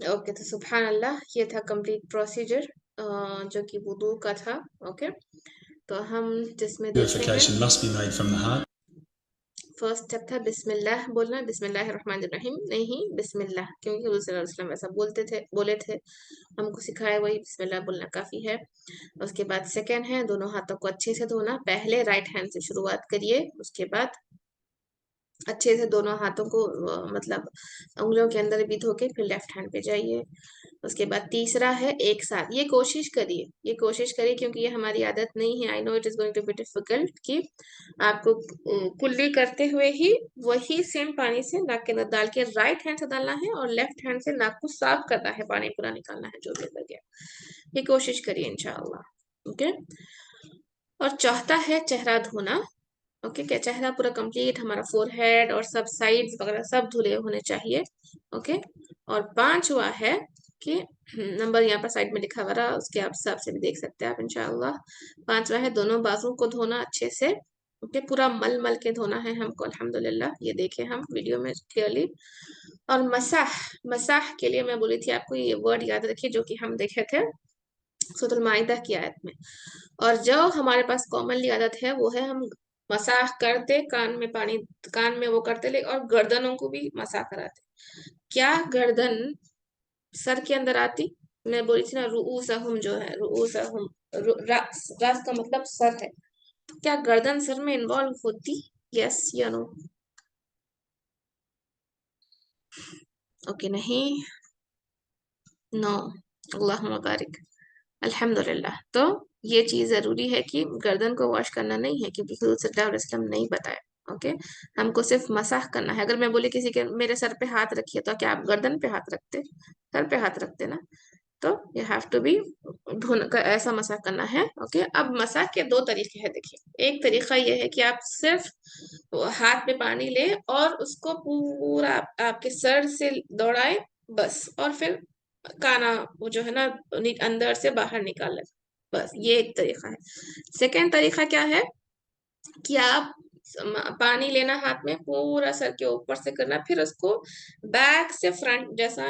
okay, तो सुभान अल्लाह, ये था complete procedure जो कि वुदू का था। Okay, तो हम जिसमें देखते हैं purification must be made from the heart. First step था बिस्मिल्लाह बोलना, बिस्मिल्लाहिर्रहमानिर्रहीम नहीं बिस्मिल्लाह, क्योंकि हुजूर सल्लल्लाहु अलैहि वसल्लम ऐसा बोले थे, हमको सिखाया वही बिस्मिल्लाह बोलना काफी है। उसके बाद सेकंड है दोनों हाथों को अच्छे से धोना। पहले राइट हैंड से शुरुआत करिए, उसके बाद अच्छे से दोनों हाथों को मतलब उंगलियों के अंदर भी धो के फिर लेफ्ट हैंड पे जाइए। उसके बाद तीसरा है एक साथ, ये कोशिश करिए क्योंकि ये हमारी आदत नहीं है। I know it is going to be difficult कि आपको कुल्ली करते हुए ही वही सेम पानी से नाक के अंदर डाल के राइट हैंड से डालना है और लेफ्ट हैंड से नाक को साफ करना है, पानी पूरा निकालना है जो भी लग गया। ये कोशिश करिए इंशाअल्लाह। ओके, और चौथा है चेहरा धोना। ओके, क्या चेहरा पूरा कंप्लीट, हमारा फोरहेड और सब साइड्स वगैरह सब धुले होने चाहिए। ओके, और पांचवा है कि नंबर यहाँ पर साइड में लिखा हुआ रहा, उसके आप हिसाब से भी देख सकते हैं आप इंशाअल्लाह। पांचवा है दोनों बाजुओं को धोना अच्छे से। ओके, पूरा मल मल के धोना है हमको अल्हम्दुलिल्लाह, ये देखे हम वीडियो में क्लियरली। और मसाह के लिए मैं बोली थी आपको, ये वर्ड याद रखिए जो कि हम देखे थे सूरह माइदा की आयत में। और जो हमारे पास कॉमनली आदत है वो है हम मसाह करते कान में वो करते ले और गर्दनों को भी मसाह कराते। क्या गर्दन सर के अंदर आती? मैं बोली थी ना रुऊसहुम जो है, रुऊसहुम रास का मतलब सर है, तो क्या गर्दन सर में इन्वॉल्व होती? यस या नो? ओके, नहीं, नो, अल्लाहुम्मा बारिक, अल्हम्दुलिल्लाह। तो ये चीज जरूरी है कि गर्दन को वॉश करना नहीं है, क्योंकि हुजूर सल्लल्लाहु अलैहि वसल्लम नहीं बताया। ओके, हमको सिर्फ मसाह करना है। अगर मैं बोली किसी के मेरे सर पे हाथ रखिए, तो क्या आप गर्दन पे हाथ रखते? सर पे हाथ रखते ना। तो यू हैव टू बी ऐसा मसाह करना है। ओके, अब मसाह के दो तरीके हैं देखिए। एक तरीका ये है कि आप सिर्फ हाथ में पानी ले और उसको पूरा आपके सर से दौड़ाए बस, और फिर काना वो जो है ना अंदर से बाहर निकाल ले, बस ये एक तरीका है। सेकेंड तरीका क्या है कि आप पानी लेना हाथ में, पूरा सर के ऊपर से करना, फिर उसको बैक से फ्रंट, जैसा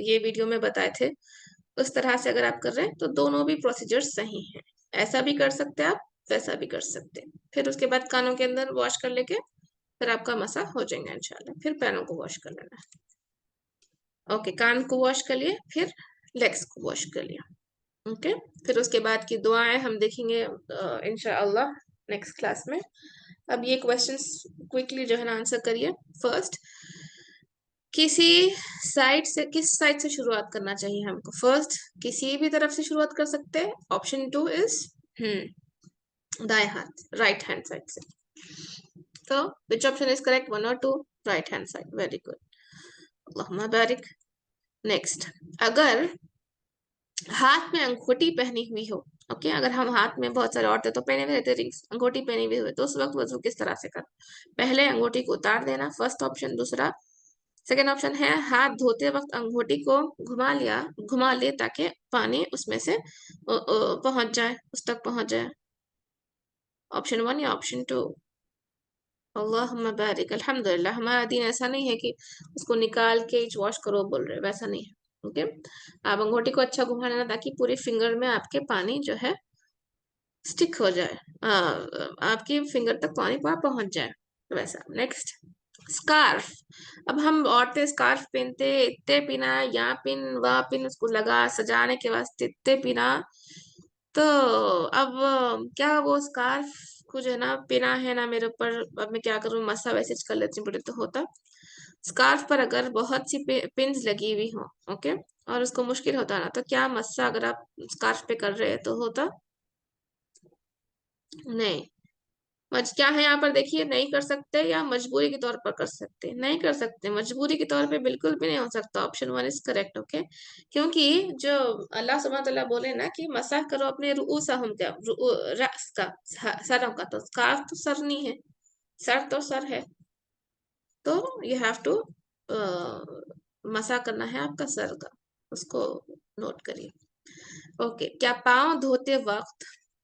ये वीडियो में बताए थे उस तरह से अगर आप कर रहे हैं तो दोनों भी प्रोसीजर सही है। ऐसा भी कर सकते हैं आप, वैसा भी कर सकते हैं। फिर उसके बाद कानों के अंदर वॉश कर लेके फिर आपका मसा हो जाएगा इंशाल्लाह। फिर पैरों को वॉश कर लेना है। ओके, कान को वॉश कर लिए, फिर लेग्स को वॉश कर लिया। ओके, फिर उसके बाद की दुआएं हम देखेंगे इंशाअल्लाह नेक्स्ट क्लास में। अब ये क्वेश्चंस क्विकली जो है ना आंसर करिए। फर्स्ट, किस साइड से शुरुआत करना चाहिए हमको? फर्स्ट, किसी भी तरफ से शुरुआत कर सकते हैं। ऑप्शन 2 इज दाएं हाथ, राइट हैंड साइड से। तो विच ऑप्शन इज करेक्ट, 1 और 2? Right hand side, very good, अल्लाहुम्मा बारिक। नेक्स्ट, अगर हाथ में अंगूठी पहनी हुई हो, ओके, अगर हम हाथ में, बहुत सारे औरतें तो पहने हुए रहते रिंग्स, अंगूठी पहनी हुई हो, तो उस वक्त वजू किस तरह से कर? पहले अंगूठी को उतार देना, फर्स्ट ऑप्शन। दूसरा, सेकेंड ऑप्शन है हाथ धोते वक्त अंगूठी को घुमा ले ताकि पानी उसमें से पहुंच जाए, उस तक पहुंच जाए। ऑप्शन 1 या ऑप्शन 2? अल्लाहुम्मा बारिक। अल्हम्दुलिल्लाह, हमारा दीन ऐसा नहीं है कि उसको निकाल के वॉश करो बोल रहे, वैसा नहीं है। ओके, आप अंगूठी को अच्छा घुमा लेना ताकि पूरे फिंगर में आपके पानी जो है स्टिक हो जाए, आपकी फिंगर तक पानी पूरा पहुंच जाए, वैसा। Next, scarf. अब हम औरतें स्कार्फ पहनते, इतने पिना, यहाँ पिन वहाँ पिन, उसको लगा सजाने के वास्ते इतने पिना। तो अब क्या वो स्कार्फ को जो है ना पिना है ना मेरे ऊपर, अब मैं क्या करूँ, मसा वैसे कर लेती हूँ, बोले तो होता। स्कार्फ पर अगर बहुत सी पिन्स लगी हुई हो, ओके, और उसको मुश्किल होता ना, तो क्या मस्सा अगर आप स्कार्फ पे कर रहे हैं तो होता? नहीं। क्या है यहाँ पर, देखिए, नहीं कर सकते या मजबूरी के तौर पर कर सकते? नहीं कर सकते, मजबूरी के तौर पे बिल्कुल भी नहीं हो सकता। Option 1 is correct. ओके, क्योंकि जो अल्लाह सुब्हान तआला बोले ना कि मसाह करो अपने रुऊसहुम का, रस का, सरों का, तो स्कार्फ तो सर नहीं है, सर तो सर है, तो यू हैव टू मसा करना है आपका सर का, उसको नोट करिए। ओके, क्या पाँव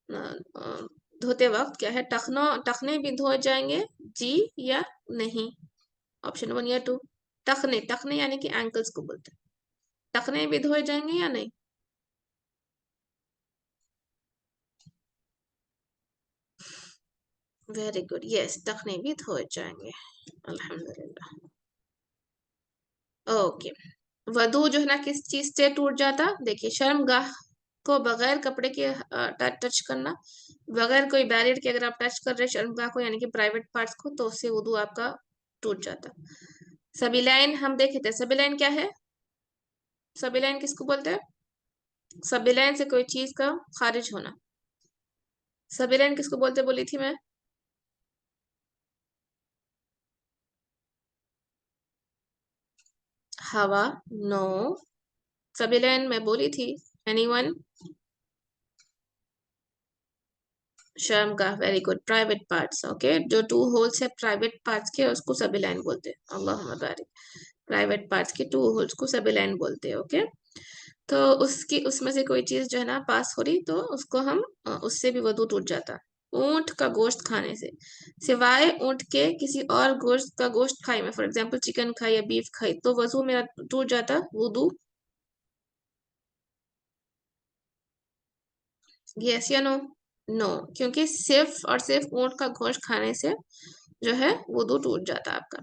अ, अ, धोते वक्त क्या है, टखने भी धोए जाएंगे, जी या नहीं? ऑप्शन 1 या 2? टखने, टखने यानी कि एंकल्स को बोलते हैं, टखने भी धोए जाएंगे या नहीं? वेरी गुड, यस, टखने भी धोए जाएंगे, अल्हम्दुलिल्लाह। ओके, वधू जो है ना किस चीज से टूट जाता? देखिए, शर्मगाह को बगैर कपड़े के टच करना, बगैर कोई बैरियर के अगर आप टच कर रहे हैं शर्मगाह को, यानी कि प्राइवेट पार्ट्स को, तो उससे वुदू आपका टूट जाता। सबिलाइन हम देखे थे, सबिलाइन क्या है? सबिलाइन किसको बोलते हैं? सबिलाइन से कोई चीज का खारिज होना। सबिलाइन किसको बोलते बोली थी मैं? हवा, नो। सबिलाइन मैं बोली थी, एनीवन? शर्म का, very good, private parts. Okay, जो 2 होल्स है प्राइवेट पार्ट्स के, उसको सबिलाइन बोलते हैं। अल्लाहुम्मा बारिक। प्राइवेट पार्ट्स के 2 होल्स को सबिलाइन बोलते हैं। ओके, तो उसकी उसमें से कोई चीज जो है ना पास हो रही, तो उसको हम उससे भी वजू टूट जाता। ऊंट का गोश्त खाने से, सिवाय ऊंट के किसी और गोश्त का गोश्त खाई मैं, फॉर एग्जांपल चिकन खाई या बीफ खाई, तो वजू मेरा टूट जाता, वुदू? यस या नो? नो, क्योंकि सिर्फ और सिर्फ ऊंट का गोश्त खाने से जो है वुदू टूट जाता है आपका।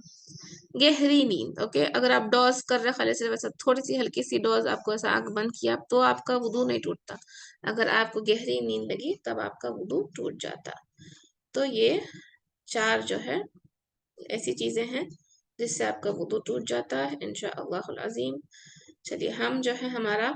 गहरी नींद, ओके, अगर आप डॉज कर रहे खाली से, वैसा थोड़ी सी हल्की सी डॉज, आपको ऐसा आंख बंद किया तो आपका वुदू नहीं टूटता। अगर आपको गहरी नींद लगी तब आपका वुदू टूट जाता। तो ये 4 जो है ऐसी चीजें हैं जिससे आपका वुदू टूट जाता है इंशाअल्लाहुल अज़ीम। चलिए, हम जो है हमारा